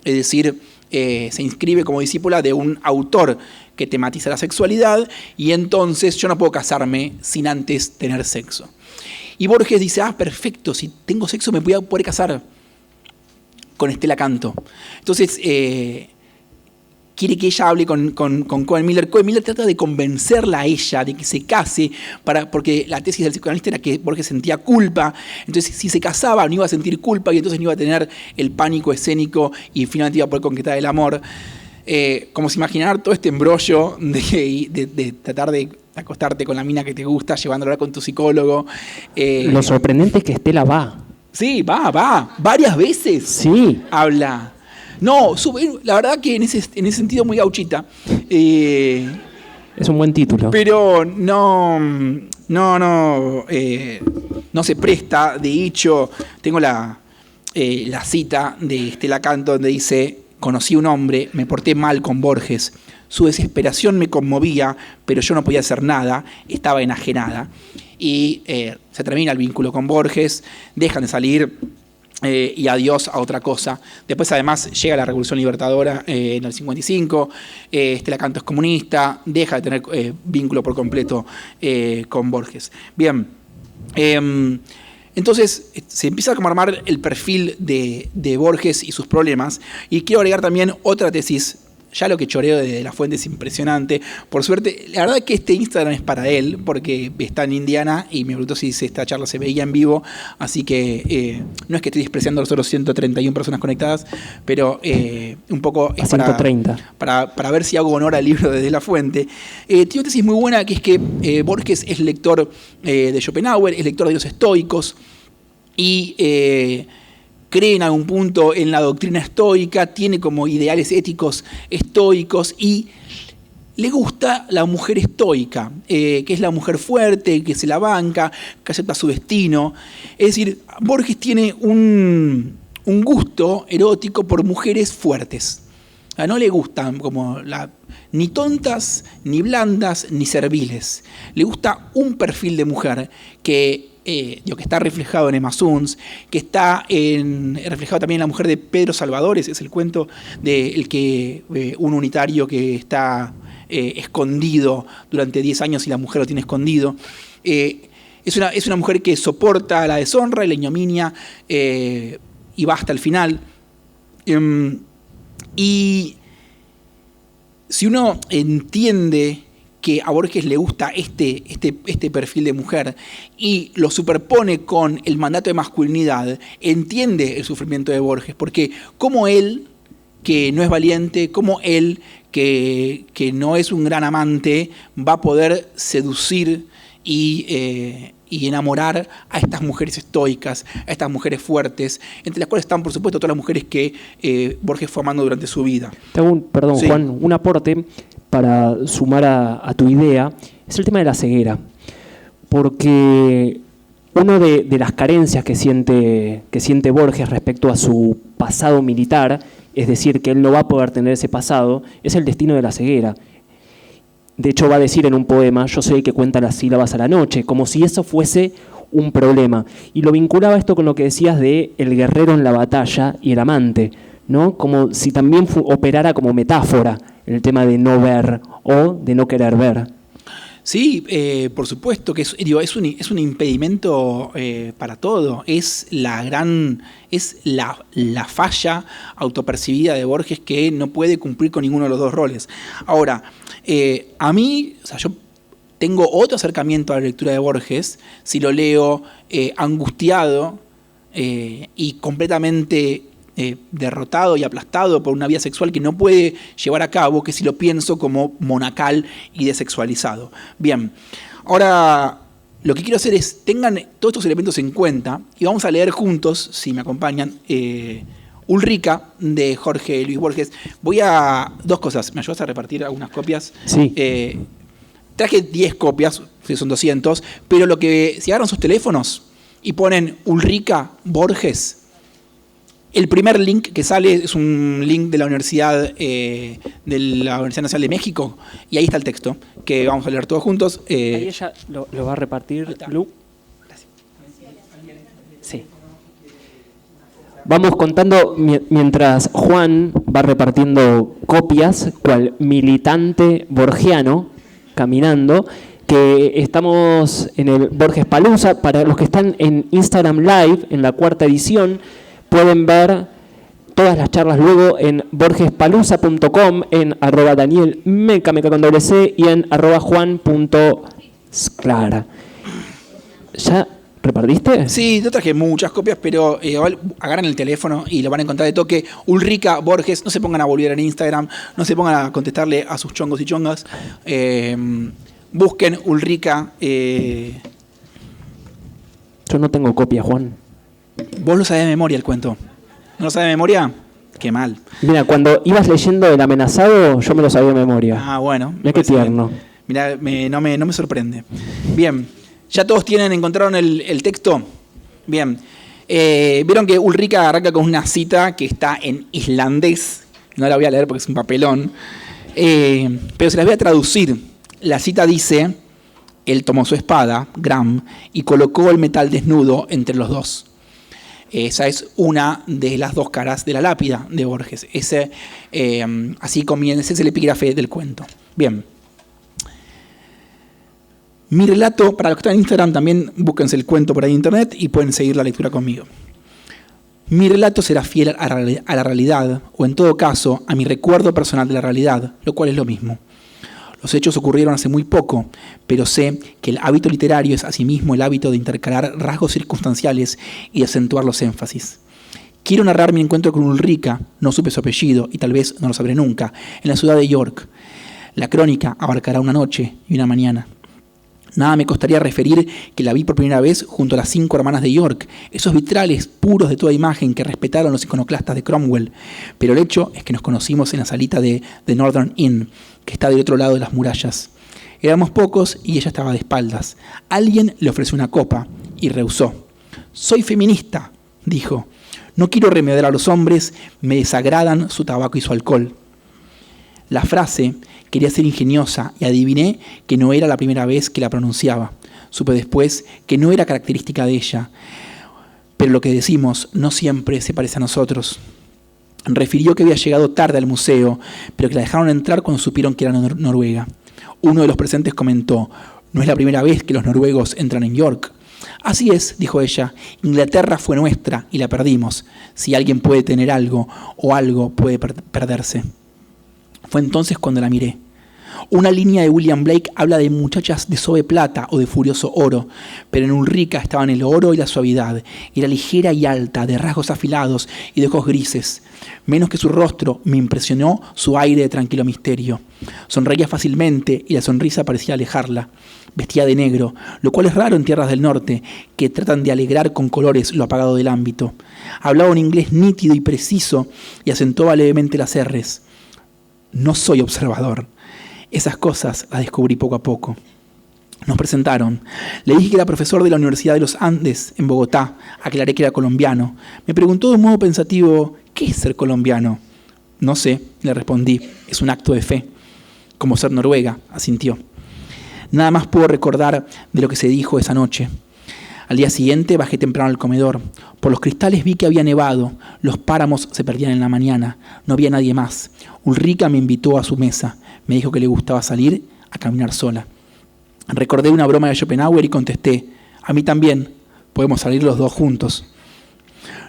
Es decir, se inscribe como discípula de un autor que tematiza la sexualidad y entonces yo no puedo casarme sin antes tener sexo. Y Borges dice, perfecto, si tengo sexo me voy a poder casar con Stella Canto. Entonces, quiere que ella hable con Cohen Miller. Cohen Miller trata de convencerla a ella de que se case, porque la tesis del psicoanalista era que Borges sentía culpa. Entonces, si se casaba, no iba a sentir culpa y entonces no iba a tener el pánico escénico y finalmente iba a poder concretar el amor. Como se imaginar todo este embrollo de tratar de acostarte con la mina que te gusta, llevándola con tu psicólogo. Lo sorprendente es que Stella va. Sí, va. Varias veces. Sí. Habla. No, la verdad que en ese sentido muy gauchita. Es un buen título. Pero no se presta. De hecho, tengo la cita de Stella Canto donde dice: conocí a un hombre, me porté mal con Borges. Su desesperación me conmovía, pero yo no podía hacer nada, estaba enajenada. Y se termina el vínculo con Borges, dejan de salir y adiós a otra cosa. Después, además, llega la Revolución Libertadora en el 55, Stella Canto es comunista, deja de tener vínculo por completo con Borges. Bien, entonces se empieza a armar el perfil de Borges y sus problemas, y quiero agregar también otra tesis. Ya lo que choreo de la fuente es impresionante. Por suerte, la verdad es que este Instagram es para él, porque está en Indiana y me preguntó si esta charla se veía en vivo. Así que no es que estoy despreciando a los otros 131 personas conectadas, pero un poco es 130. Para ver si hago honor al libro desde la fuente. Tiene una tesis muy buena, que es que Borges es lector de Schopenhauer, es lector de los estoicos y... cree en algún punto en la doctrina estoica, tiene como ideales éticos estoicos y le gusta la mujer estoica, que es la mujer fuerte, que se la banca, que acepta su destino. Es decir, Borges tiene un gusto erótico por mujeres fuertes. No le gustan ni tontas, ni blandas, ni serviles. Le gusta un perfil de mujer que está reflejado en Emma Suns, que está reflejado también en la mujer de Pedro Salvadores, es el cuento de un unitario que está escondido durante 10 años y la mujer lo tiene escondido. Es una mujer que soporta la deshonra y la ignominia y va hasta el final. Y si uno entiende que a Borges le gusta este perfil de mujer y lo superpone con el mandato de masculinidad, entiende el sufrimiento de Borges, porque como él, que no es valiente, como él, que no es un gran amante, va a poder seducir y enamorar a estas mujeres estoicas, a estas mujeres fuertes, entre las cuales están, por supuesto, todas las mujeres que Borges fue amando durante su vida. Te hago perdón, sí, Juan, un aporte para sumar a tu idea, es el tema de la ceguera. Porque una de las carencias que siente Borges respecto a su pasado militar, es decir, que él no va a poder tener ese pasado, es el destino de la ceguera. De hecho, va a decir en un poema, yo soy el que cuenta las sílabas a la noche, como si eso fuese un problema. Y lo vinculaba esto con lo que decías de el guerrero en la batalla y el amante, ¿no? Como si también operara como metáfora el tema de no ver o de no querer ver. Sí, por supuesto que es un impedimento para todo. Es la falla autopercibida de Borges que no puede cumplir con ninguno de los dos roles. Ahora, a mí, o sea, yo tengo otro acercamiento a la lectura de Borges si lo leo angustiado y completamente derrotado y aplastado por una vida sexual que no puede llevar a cabo, que si lo pienso como monacal y desexualizado. Bien, ahora lo que quiero hacer es, tengan todos estos elementos en cuenta y vamos a leer juntos, si me acompañan, Ulrica, de Jorge Luis Borges. Voy a... Dos cosas, ¿me ayudas a repartir algunas copias? Sí. Traje 10 copias, son 200, pero si agarran sus teléfonos y ponen Ulrica Borges, el primer link que sale es un link de la Universidad Nacional de México, y ahí está el texto, que vamos a leer todos juntos. Ahí ella lo va a repartir, Lu. Gracias. Sí. Vamos contando mientras Juan va repartiendo copias, cual militante borgiano, caminando, que estamos en el Borges Palooza. Para los que están en Instagram Live, en la 4ª edición, pueden ver todas las charlas luego en borgespaluza.com, en @danielmeca con doble C, y en @juan.sclara. ¿Ya repartiste? Sí, yo traje muchas copias, pero agarran el teléfono y lo van a encontrar de toque. Ulrica Borges, no se pongan a volver en Instagram, no se pongan a contestarle a sus chongos y chongas. Busquen Ulrica. Yo no tengo copia, Juan. Vos lo sabés de memoria el cuento. ¿No lo sabés de memoria? Qué mal. Mira, cuando ibas leyendo El amenazado, yo me lo sabía de memoria. Ah, bueno. Mira qué tierno. Mira, no me sorprende. Bien, ¿ya todos encontraron el texto? Bien. Vieron que Ulrica arranca con una cita que está en islandés. No la voy a leer porque es un papelón. Pero se las voy a traducir. La cita dice: él tomó su espada, Gram, y colocó el metal desnudo entre los dos. Esa es una de las dos caras de la lápida de Borges. Así comienza, ese es el epígrafe del cuento. Bien. Mi relato, para los que están en Instagram, también búsquense el cuento por ahí en internet y pueden seguir la lectura conmigo. Mi relato será fiel a la realidad, o en todo caso, a mi recuerdo personal de la realidad, lo cual es lo mismo. Los hechos ocurrieron hace muy poco, pero sé que el hábito literario es asimismo el hábito de intercalar rasgos circunstanciales y de acentuar los énfasis. Quiero narrar mi encuentro con Ulrica, no supe su apellido y tal vez no lo sabré nunca, en la ciudad de York. La crónica abarcará una noche y una mañana. Nada me costaría referir que la vi por primera vez junto a las 5 hermanas de York, esos vitrales puros de toda imagen que respetaron los iconoclastas de Cromwell. Pero el hecho es que nos conocimos en la salita de The Northern Inn, que está del otro lado de las murallas. Éramos pocos y ella estaba de espaldas. Alguien le ofreció una copa y rehusó. «Soy feminista», dijo. «No quiero remediar a los hombres, me desagradan su tabaco y su alcohol». La frase quería ser ingeniosa y adiviné que no era la primera vez que la pronunciaba. Supe después que no era característica de ella. Pero lo que decimos no siempre se parece a nosotros. Refirió que había llegado tarde al museo, pero que la dejaron entrar cuando supieron que era Noruega. Uno de los presentes comentó: «No es la primera vez que los noruegos entran en York». Así es, dijo ella, Inglaterra fue nuestra y la perdimos. Si alguien puede tener algo o algo puede perderse. Fue entonces cuando la miré. Una línea de William Blake habla de muchachas de sobe plata o de furioso oro, pero en Ulrica estaban el oro y la suavidad. Era ligera y alta, de rasgos afilados y de ojos grises. Menos que su rostro, me impresionó su aire de tranquilo misterio. Sonreía fácilmente y la sonrisa parecía alejarla. Vestía de negro, lo cual es raro en tierras del norte, que tratan de alegrar con colores lo apagado del ámbito. Hablaba un inglés nítido y preciso y acentuaba levemente las R's. No soy observador. Esas cosas las descubrí poco a poco. Nos presentaron. Le dije que era profesor de la Universidad de los Andes, en Bogotá. Aclaré que era colombiano. Me preguntó de un modo pensativo, ¿qué es ser colombiano? No sé, le respondí. Es un acto de fe. Como ser noruega, asintió. Nada más puedo recordar de lo que se dijo esa noche. Al día siguiente bajé temprano al comedor. Por los cristales vi que había nevado. Los páramos se perdían en la mañana. No había nadie más. Ulrica me invitó a su mesa. Me dijo que le gustaba salir a caminar sola. Recordé una broma de Schopenhauer y contesté, a mí también, podemos salir los dos juntos.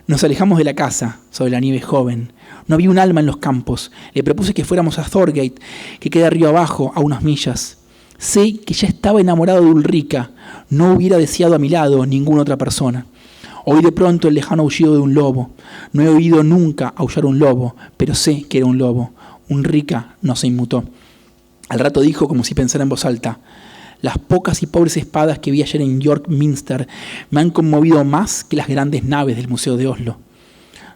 Nos alejamos de la casa, sobre la nieve joven. No había un alma en los campos. Le propuse que fuéramos a Thorgate, que queda río abajo, a unas millas. Sé que ya estaba enamorado de Ulrica. No hubiera deseado a mi lado ninguna otra persona. Oí de pronto el lejano aullido de un lobo. No he oído nunca aullar un lobo, pero sé que era un lobo. Ulrica no se inmutó. Al rato dijo, como si pensara en voz alta, las pocas y pobres espadas que vi ayer en York Minster me han conmovido más que las grandes naves del Museo de Oslo.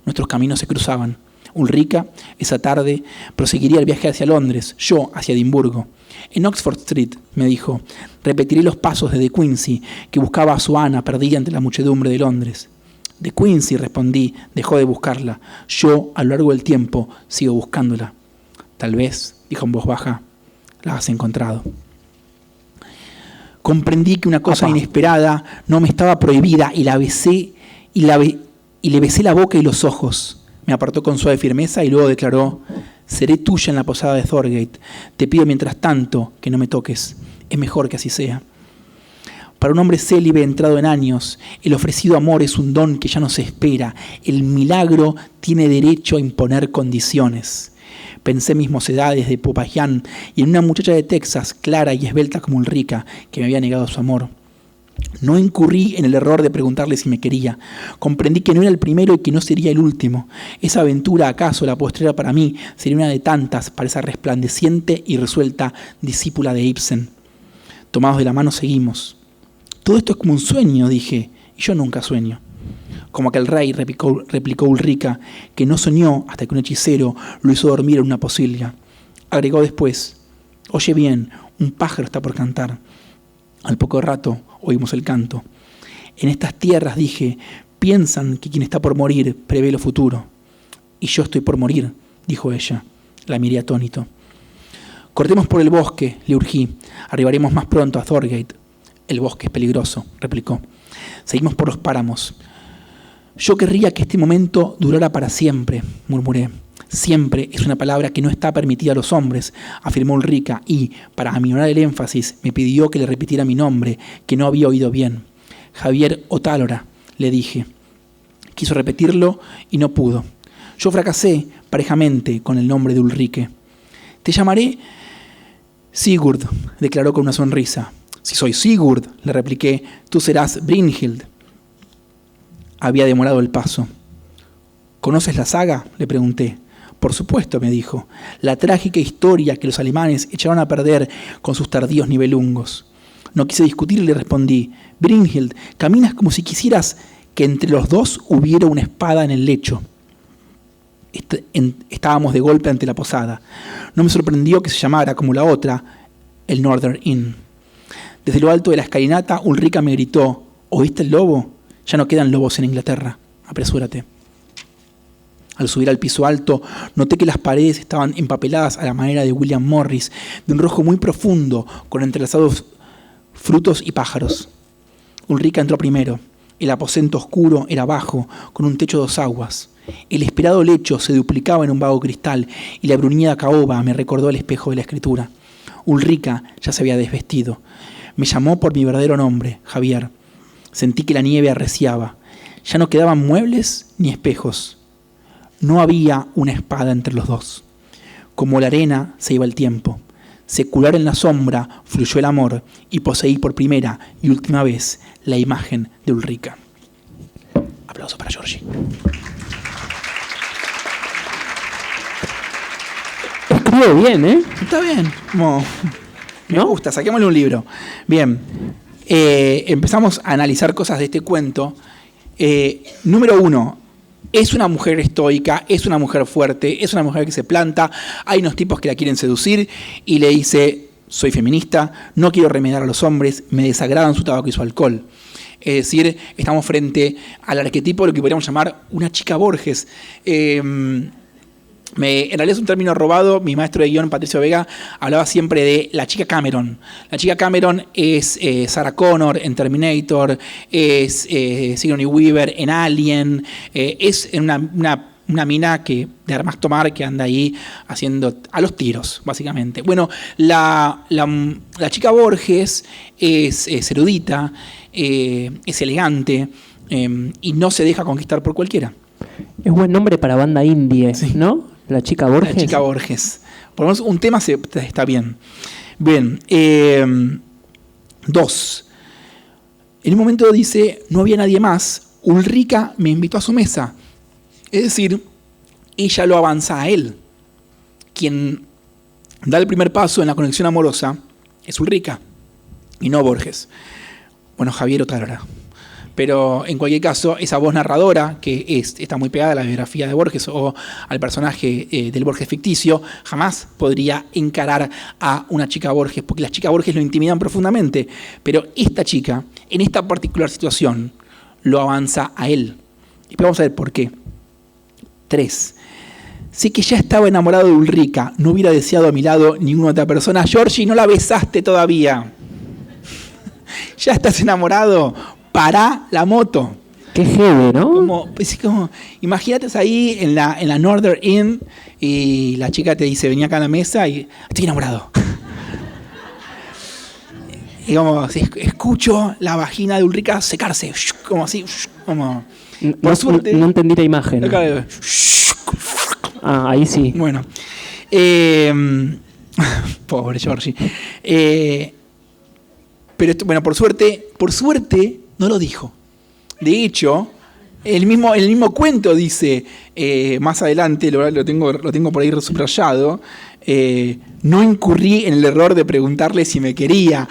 Nuestros caminos se cruzaban. Ulrica, esa tarde, proseguiría el viaje hacia Londres, yo hacia Edimburgo. En Oxford Street, me dijo, repetiré los pasos de De Quincey, que buscaba a su Ana perdida entre la muchedumbre de Londres. De Quincey, respondí, dejó de buscarla. Yo, a lo largo del tiempo, sigo buscándola. Tal vez, dijo en voz baja, la has encontrado. Comprendí que una cosa inesperada no me estaba prohibida y la besé y le besé la boca y los ojos. Me apartó con suave firmeza y luego declaró, seré tuya en la posada de Thorgate. Te pido mientras tanto que no me toques. Es mejor que así sea. Para un hombre célibe entrado en años, el ofrecido amor es un don que ya no se espera. El milagro tiene derecho a imponer condiciones. Pensé en mis mocedades de Popayán y en una muchacha de Texas, clara y esbelta como Ulrica, que me había negado su amor. No incurrí en el error de preguntarle si me quería. Comprendí que no era el primero y que no sería el último. Esa aventura, acaso la postrera para mí, sería una de tantas para esa resplandeciente y resuelta discípula de Ibsen. Tomados de la mano seguimos. Todo esto es como un sueño, dije, y yo nunca sueño. Como aquel rey, replicó Ulrica, que no soñó hasta que un hechicero lo hizo dormir en una pocilga. Agregó después, oye bien, un pájaro está por cantar. Al poco rato oímos el canto. En estas tierras, dije, piensan que quien está por morir prevé lo futuro. Y yo estoy por morir, dijo ella. La miré atónito. Cortemos por el bosque, le urgí. Arribaremos más pronto a Thorgate. El bosque es peligroso, replicó. Seguimos por los páramos. Yo querría que este momento durara para siempre, murmuré. Siempre es una palabra que no está permitida a los hombres, afirmó Ulrica, y, para aminorar el énfasis, me pidió que le repitiera mi nombre, que no había oído bien. Javier Otálora, le dije. Quiso repetirlo y no pudo. Yo fracasé parejamente con el nombre de Ulrique. Te llamaré Sigurd, declaró con una sonrisa. Si soy Sigurd, le repliqué, tú serás Brynhild. Había demorado el paso. ¿Conoces la saga?, le pregunté. Por supuesto, me dijo, la trágica historia que los alemanes echaron a perder con sus tardíos nibelungos. No quise discutir y le respondí, Brynhild, caminas como si quisieras que entre los dos hubiera una espada en el lecho. Estábamos de golpe ante la posada. No me sorprendió que se llamara, como la otra, el Northern Inn. Desde lo alto de la escalinata, Ulrica me gritó, ¿oíste el lobo? Ya no quedan lobos en Inglaterra. Apresúrate. Al subir al piso alto, noté que las paredes estaban empapeladas a la manera de William Morris, de un rojo muy profundo, con entrelazados frutos y pájaros. Ulrica entró primero. El aposento oscuro era bajo, con un techo de 2 aguas. El esperado lecho se duplicaba en un vago cristal, y la bruñida caoba me recordó el espejo de la escritura. Ulrica ya se había desvestido. Me llamó por mi verdadero nombre, Javier. Sentí que la nieve arreciaba. Ya no quedaban muebles ni espejos. No había una espada entre los dos. Como la arena se iba el tiempo. Secular en la sombra fluyó el amor y poseí por primera y última vez la imagen de Ulrica. Aplauso para Georgie. Escribe bien, ¿eh? Está bien. Me ¿No? gusta, saquémosle un libro. Bien. Empezamos a analizar cosas de este cuento. Número 1. Es una mujer estoica, es una mujer fuerte, es una mujer que se planta. Hay unos tipos que la quieren seducir y le dice: soy feminista, no quiero remediar a los hombres, me desagradan su tabaco y su alcohol. Es decir, estamos frente al arquetipo de lo que podríamos llamar una chica Borges. En realidad es un término robado. Mi maestro de guión, Patricio Vega, hablaba siempre de la chica Cameron. La chica Cameron es Sarah Connor en Terminator, es Sigourney Weaver en Alien, es una mina de armas tomar que anda ahí haciendo a los tiros, básicamente. Bueno, la chica Borges es erudita, es elegante y no se deja conquistar por cualquiera. Es buen nombre para banda indie, sí, ¿no? La chica Borges. La chica Borges. Por lo menos un tema está bien. Bien. 2. En un momento dice: no había nadie más. Ulrica me invitó a su mesa. Es decir, ella lo avanza a él. Quien da el primer paso en la conexión amorosa es Ulrica y no Borges. Bueno, Javier Otálora. Pero en cualquier caso, esa voz narradora, que está muy pegada a la biografía de Borges o al personaje del Borges ficticio, jamás podría encarar a una chica Borges, porque las chicas Borges lo intimidan profundamente. Pero esta chica, en esta particular situación, lo avanza a él. Y vamos a ver por qué. 3. Sé que ya estaba enamorado de Ulrica, no hubiera deseado a mi lado ninguna otra persona. Georgie, no la besaste todavía. ¿Ya estás enamorado? Pará la moto. Qué heavy, ¿no? Imagínate ahí en la Northern Inn y la chica te dice: vení acá a la mesa y estoy enamorado. Y como escucho la vagina de Ulrica secarse, como así, como... No, suerte, no entendí la imagen. Ahí sí. Bueno. Pobre Georgie. Pero bueno, por suerte no lo dijo. De hecho, el mismo cuento dice, más adelante, lo tengo por ahí subrayado, no incurrí en el error de preguntarle si me quería.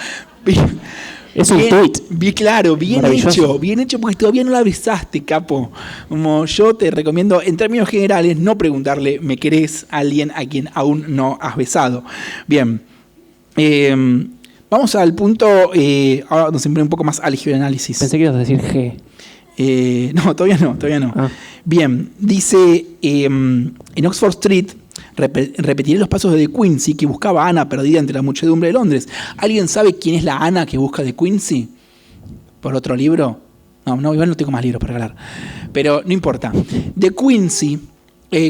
Es un tuit. Claro, bien hecho porque todavía no la besaste, capo. Como yo te recomiendo, en términos generales, no preguntarle ¿me querés? A alguien a quien aún no has besado. Bien. Vamos al punto, ahora nos emplea un poco más álgido el análisis. Pensé que ibas a decir G. No, todavía no. Ah. Bien, dice, en Oxford Street, repetiré los pasos de De Quincey, que buscaba a Ana perdida entre la muchedumbre de Londres. ¿Alguien sabe quién es la Ana que busca De Quincey? ¿Por otro libro? No, igual no tengo más libros para regalar. Pero no importa. De Quincey,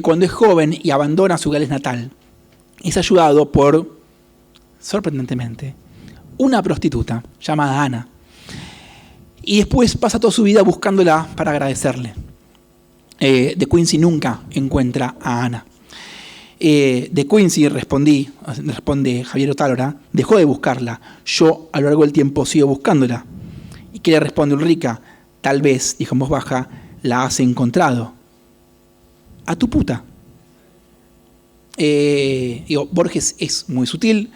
cuando es joven y abandona su Gales natal, es ayudado por, sorprendentemente, una prostituta llamada Ana. Y después pasa toda su vida buscándola para agradecerle. De Quincey nunca encuentra a Ana. De Quincey, responde Javier Otálora, dejó de buscarla. Yo, a lo largo del tiempo, sigo buscándola. ¿Y qué le responde Ulrica? Tal vez, dijo en voz baja, la has encontrado. A tu puta. Borges es muy sutil.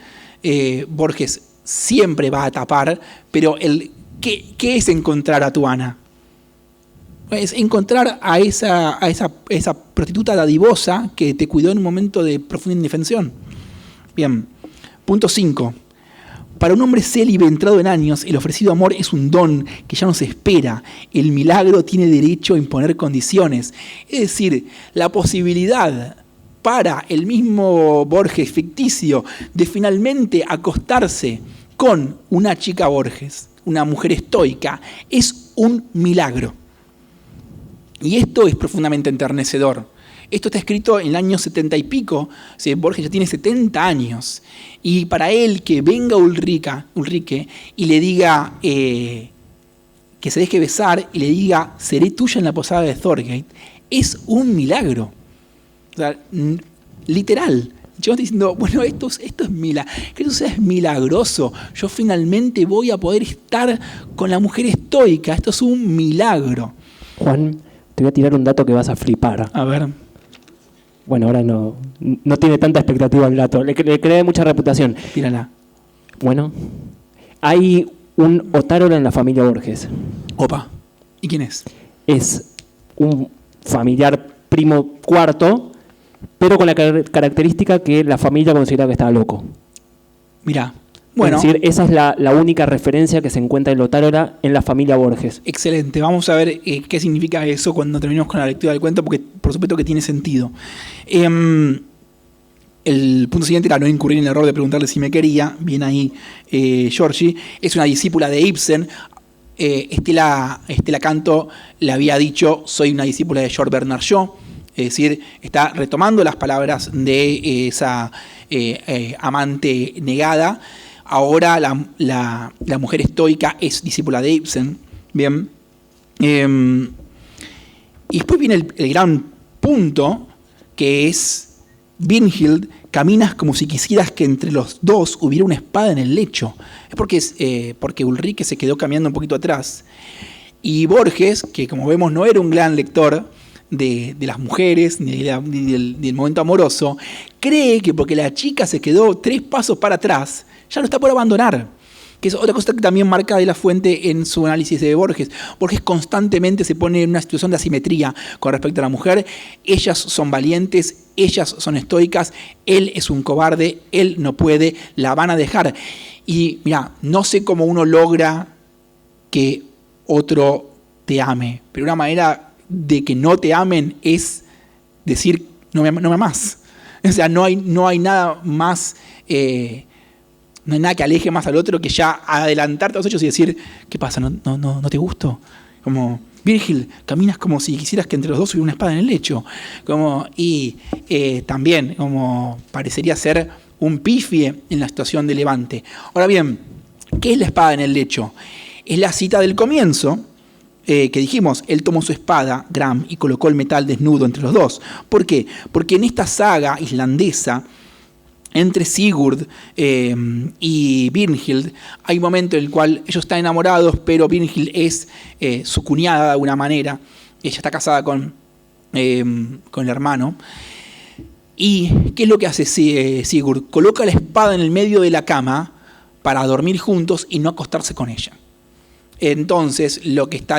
Borges siempre va a tapar, pero ¿qué es encontrar a tu Ana? Es encontrar a esa prostituta dadivosa que te cuidó en un momento de profunda indefensión. Bien. Punto 5. Para un hombre célibe entrado en años, el ofrecido amor es un don que ya no se espera. El milagro tiene derecho a imponer condiciones. Es decir, la posibilidad para el mismo Borges ficticio de finalmente acostarse con una chica Borges, una mujer estoica, es un milagro. Y esto es profundamente enternecedor. Esto está escrito en el año 70 y pico. O sea, Borges ya tiene 70 años. Y para él que venga Ulrique y le diga que se deje besar y le diga, seré tuya en la posada de Thorgate, es un milagro. O sea, literal. Yo estoy diciendo, bueno, esto es milagroso. Yo finalmente voy a poder estar con la mujer estoica. Esto es un milagro. Juan, te voy a tirar un dato que vas a flipar. A ver. Bueno, ahora no tiene tanta expectativa el dato. Le cree mucha reputación. Tírala. Bueno, hay un Otárola en la familia Borges. Opa. ¿Y quién es? Es un familiar primo cuarto, pero con la característica que la familia considera que estaba loco. Mirá. Bueno, es decir, esa es la única referencia que se encuentra en Otárola en la familia Borges. Excelente. Vamos a ver qué significa eso cuando terminemos con la lectura del cuento, porque por supuesto que tiene sentido. El punto siguiente era no incurrir en el error de preguntarle si me quería. Bien ahí, Georgie. Es una discípula de Ibsen. Estela Canto le había dicho, soy una discípula de George Bernard Shaw. Es decir, está retomando las palabras de esa amante negada. Ahora la mujer estoica es discípula de Ibsen. Bien. Y después viene el gran punto, que es Brynhild, caminas como si quisieras que entre los dos hubiera una espada en el lecho. Es porque Ulrike se quedó caminando un poquito atrás. Y Borges, que como vemos no era un gran lector de las mujeres, ni del momento amoroso, cree que porque la chica se quedó 3 pasos para atrás, ya lo está por abandonar. Que es otra cosa que también marca de la Fuente en su análisis de Borges. Borges constantemente se pone en una situación de asimetría con respecto a la mujer. Ellas son valientes, ellas son estoicas, él es un cobarde, él no puede, la van a dejar. Y mira, no sé cómo uno logra que otro te ame, pero una manera de que no te amen es decir, no me amas. O sea, no hay nada más... no hay nada que aleje más al otro que ya adelantarte a los hechos y decir, ¿qué pasa? ¿No te gusto? Como, Virgil, caminas como si quisieras que entre los dos hubiera una espada en el lecho. Y también, como parecería ser un pifie en la situación de Levante. Ahora bien, ¿qué es la espada en el lecho? Es la cita del comienzo, que dijimos, él tomó su espada, Gram, y colocó el metal desnudo entre los dos. ¿Por qué? Porque en esta saga islandesa, entre Sigurd y Brynhild, hay un momento en el cual ellos están enamorados, pero Brynhild es su cuñada de alguna manera. Ella está casada con el hermano. ¿Y qué es lo que hace Sigurd? Coloca la espada en el medio de la cama para dormir juntos y no acostarse con ella. Entonces, lo que está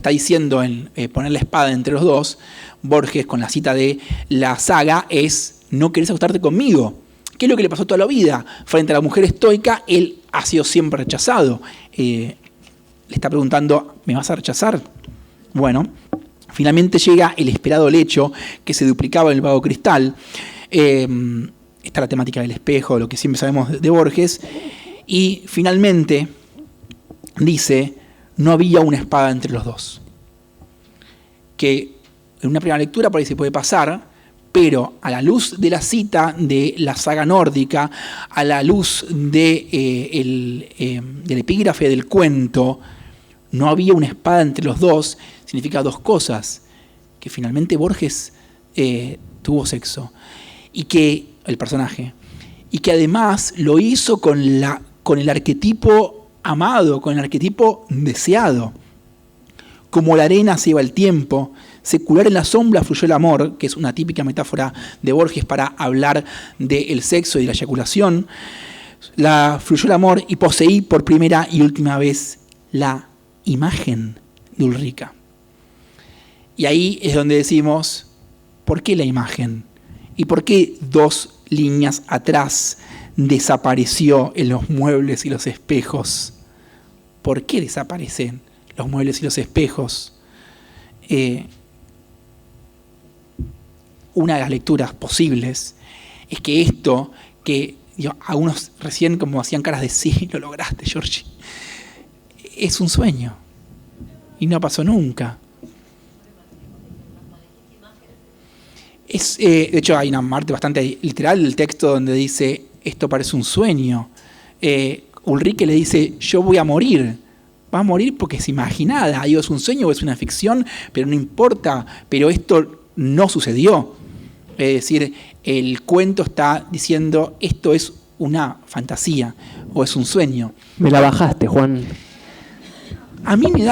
diciendo en poner la espada entre los dos, Borges, con la cita de la saga, es: no querés acostarte conmigo. ¿Qué es lo que le pasó toda la vida? Frente a la mujer estoica, él ha sido siempre rechazado. Le está preguntando, ¿me vas a rechazar? Bueno, finalmente llega el esperado lecho que se duplicaba en el vago cristal. Está la temática del espejo, lo que siempre sabemos de Borges. Y finalmente dice, no había una espada entre los dos. Que en una primera lectura por ahí se puede pasar, pero a la luz de la cita de la saga nórdica, a la luz del epígrafe del cuento, no había una espada entre los dos, significa 2 cosas: que finalmente Borges tuvo sexo, y que el personaje, y que además lo hizo con el arquetipo amado, con el arquetipo deseado. Como la arena se lleva el tiempo, secular en la sombra fluyó el amor, que es una típica metáfora de Borges para hablar del sexo y de la eyaculación. Fluyó el amor y poseí por primera y última vez la imagen de Ulrica. Y ahí es donde decimos, ¿por qué la imagen? ¿Y por qué 2 líneas atrás desapareció en los muebles y los espejos? ¿Por qué desaparecen los muebles y los espejos? Una de las lecturas posibles es que esto, que algunos recién como hacían caras de sí, lo lograste, Georgie, es un sueño y no pasó nunca. De hecho, hay una parte bastante literal del texto donde dice, esto parece un sueño. Ulrike le dice, yo voy a morir. va a morir porque es imaginada. Digo, es un sueño o es una ficción, pero no importa, pero esto no sucedió. Es decir, el cuento está diciendo esto es una fantasía o es un sueño. Me la bajaste, Juan. A mí me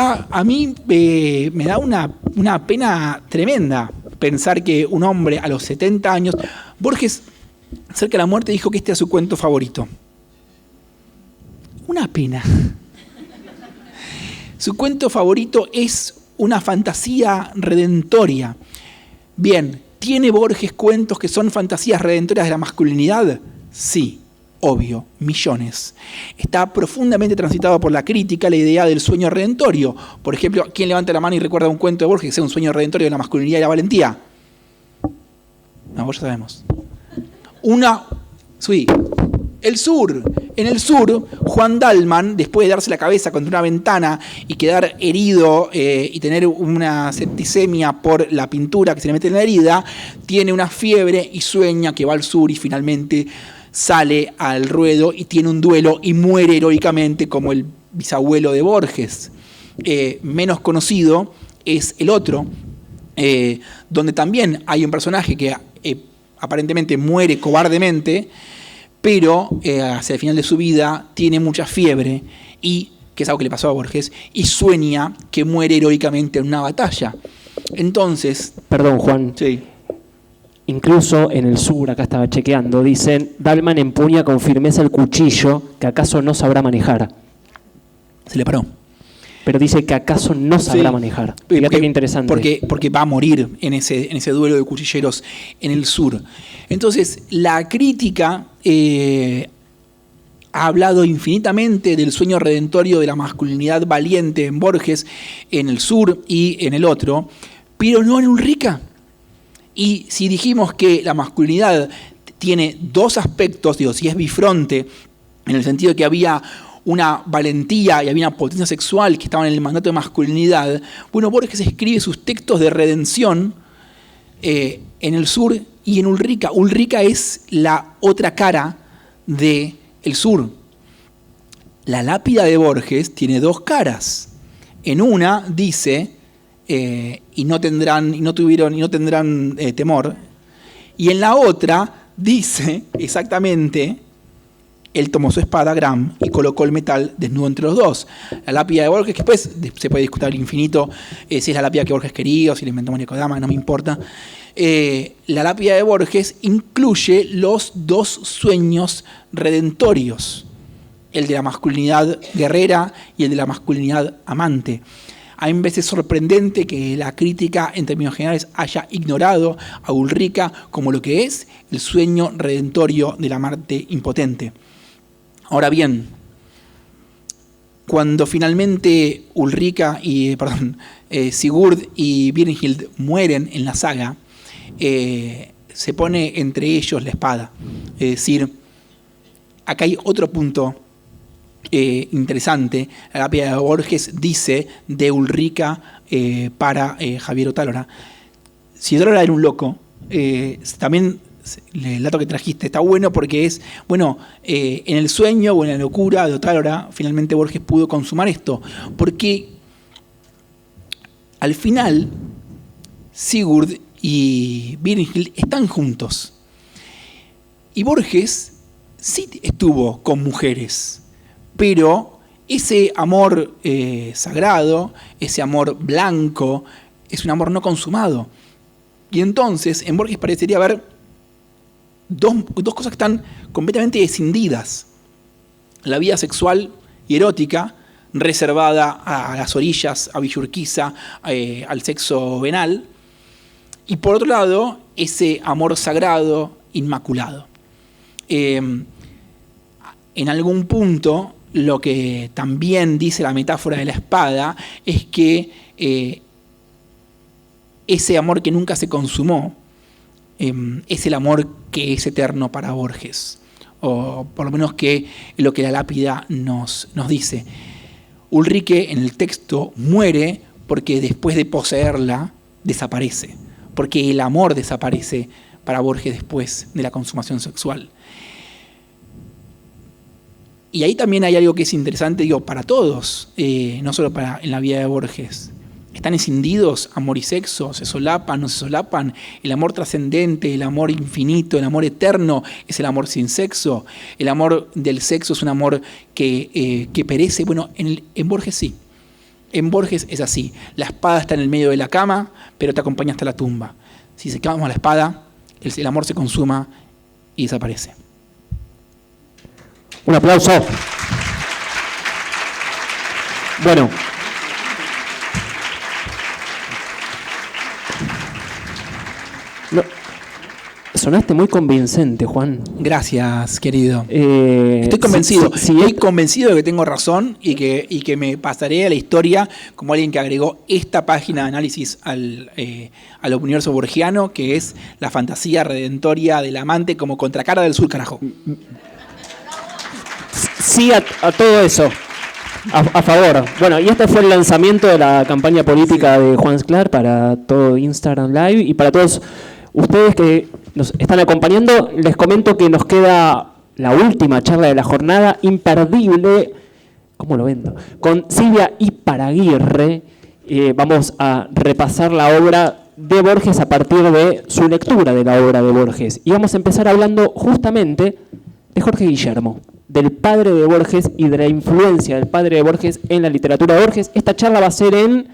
da una pena tremenda pensar que un hombre a los 70 años... Borges, cerca de la muerte, dijo que este era su cuento favorito. Una pena. Su cuento favorito es una fantasía redentoria. Bien, ¿tiene Borges cuentos que son fantasías redentorias de la masculinidad? Sí. Obvio, millones. Está profundamente transitado por la crítica la idea del sueño redentorio. Por ejemplo, ¿quién levanta la mano y recuerda un cuento de Borges que sea un sueño redentorio de la masculinidad y la valentía? No, vos ya sabemos. Sí, el sur. En el sur, Juan Dalman, después de darse la cabeza contra una ventana y quedar herido y tener una septicemia por la pintura que se le mete en la herida, tiene una fiebre y sueña que va al sur y finalmente sale al ruedo y tiene un duelo y muere heroicamente como el bisabuelo de Borges. Menos conocido es el otro, donde también hay un personaje que aparentemente muere cobardemente, pero hacia el final de su vida tiene mucha fiebre, y que es algo que le pasó a Borges, y sueña que muere heroicamente en una batalla. Entonces... Perdón, Juan. Sí. Incluso en el sur, acá estaba chequeando, dicen, Dalman empuña con firmeza el cuchillo que acaso no sabrá manejar. Se le paró. Pero dice que acaso no sabrá manejar. Fíjate qué interesante. Porque va a morir en ese duelo de cuchilleros en el sur. Entonces, la crítica ha hablado infinitamente del sueño redentorio de la masculinidad valiente en Borges, en el sur y en el otro, pero no en Ulrica. Y si dijimos que la masculinidad tiene dos aspectos, digo, si es bifronte, en el sentido de que había una valentía y había una potencia sexual que estaban en el mandato de masculinidad, bueno, Borges escribe sus textos de redención en el sur y en Ulrica. Ulrica es la otra cara del sur. La lápida de Borges tiene dos caras. En una dice... y no tendrán temor. Y en la otra dice exactamente, él tomó su espada, Gram, y colocó el metal desnudo entre los dos. La lápida de Borges, que después se puede discutir al infinito si es la lápida que Borges quería o si la inventó María Kodama, no me importa. La lápida de Borges incluye los dos sueños redentorios, el de la masculinidad guerrera y el de la masculinidad amante. A mí me parece sorprendente que la crítica, en términos generales, haya ignorado a Ulrica como lo que es el sueño redentorio del amante impotente. Ahora bien, cuando finalmente Sigurd y Brynhild mueren en la saga, se pone entre ellos la espada. Es decir, acá hay otro punto interesante. La lápida de Borges dice de Ulrica para Javier Otálora: si Otálora era un loco, también el dato que trajiste está bueno porque es, bueno, en el sueño o en la locura de Otálora, finalmente Borges pudo consumar esto, porque al final Sigurd y Brynhild están juntos. Y Borges sí estuvo con mujeres, pero ese amor sagrado, ese amor blanco, es un amor no consumado. Y entonces en Borges parecería haber dos cosas que están completamente escindidas: la vida sexual y erótica, reservada a las orillas, a Villa Urquiza, al sexo venal, y por otro lado, ese amor sagrado, inmaculado. En algún punto, lo que también dice la metáfora de la espada es que ese amor que nunca se consumó es el amor que es eterno para Borges, o por lo menos que lo que la lápida nos dice. Ulrike en el texto muere porque después de poseerla desaparece, porque el amor desaparece para Borges después de la consumación sexual. Y ahí también hay algo que es interesante, digo, para todos, no solo en la vida de Borges. ¿Están escindidos amor y sexo? ¿Se solapan, no se solapan? El amor trascendente, el amor infinito, el amor eterno es el amor sin sexo. El amor del sexo es un amor que perece. Bueno, en Borges sí. En Borges es así. La espada está en el medio de la cama, pero te acompaña hasta la tumba. Si se quemamos la espada, el amor se consuma y desaparece. Un aplauso. Bueno. No, sonaste muy convincente, Juan. Gracias, querido. Estoy convencido. Estoy convencido de que tengo razón y que me pasaré a la historia como alguien que agregó esta página de análisis al universo borgiano, que es la fantasía redentoria del amante como contracara del sur, carajo. Sí, a todo eso. A favor. Bueno, y este fue el lanzamiento de la campaña política de Juan Sclar para todo Instagram Live. Y para todos ustedes que nos están acompañando, les comento que nos queda la última charla de la jornada, imperdible, ¿cómo lo vendo? Con Silvia Iparaguirre. Vamos a repasar la obra de Borges a partir de su lectura de la obra de Borges. Y vamos a empezar hablando justamente de Jorge Guillermo, del padre de Borges y de la influencia del padre de Borges en la literatura de Borges. Esta charla va a ser en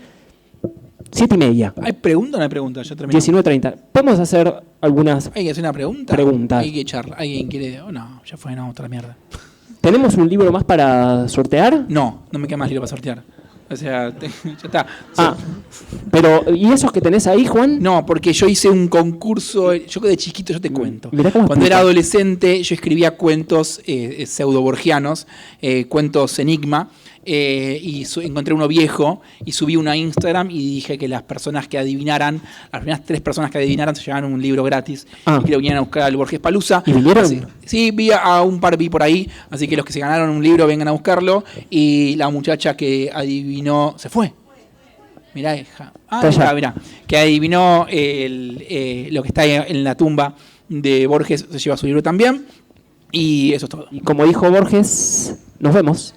7:30. ¿Hay pregunta o no hay pregunta? Ya terminé. 19:30. ¿Podemos hacer algunas ¿Hay que hacer una pregunta? preguntas? Hay que charla. ¿Alguien quiere? Oh, no, ya fue, no, otra mierda. ¿Tenemos un libro más para sortear? No me queda más libro para sortear. O sea, ya está. Pero, ¿y esos que tenés ahí, Juan? No, porque yo hice un concurso, yo de chiquito, yo te cuento. Mirá cómo Cuando explica. era adolescente, yo escribía cuentos pseudo-borgianos, cuentos enigma, y encontré uno viejo y subí uno a Instagram y dije que las personas que adivinaran, las primeras 3 personas que adivinaran se llevaban un libro gratis y que lo vinieran a buscar al Borges Palusa. ¿Y vinieron? Sí, vi a un par, vi por ahí, así que los que se ganaron un libro vengan a buscarlo, y la muchacha que adivinó se fue. Mirá, mirá, que adivinó lo que está en la tumba de Borges, se lleva su libro también, y eso es todo. Y como dijo Borges, nos vemos.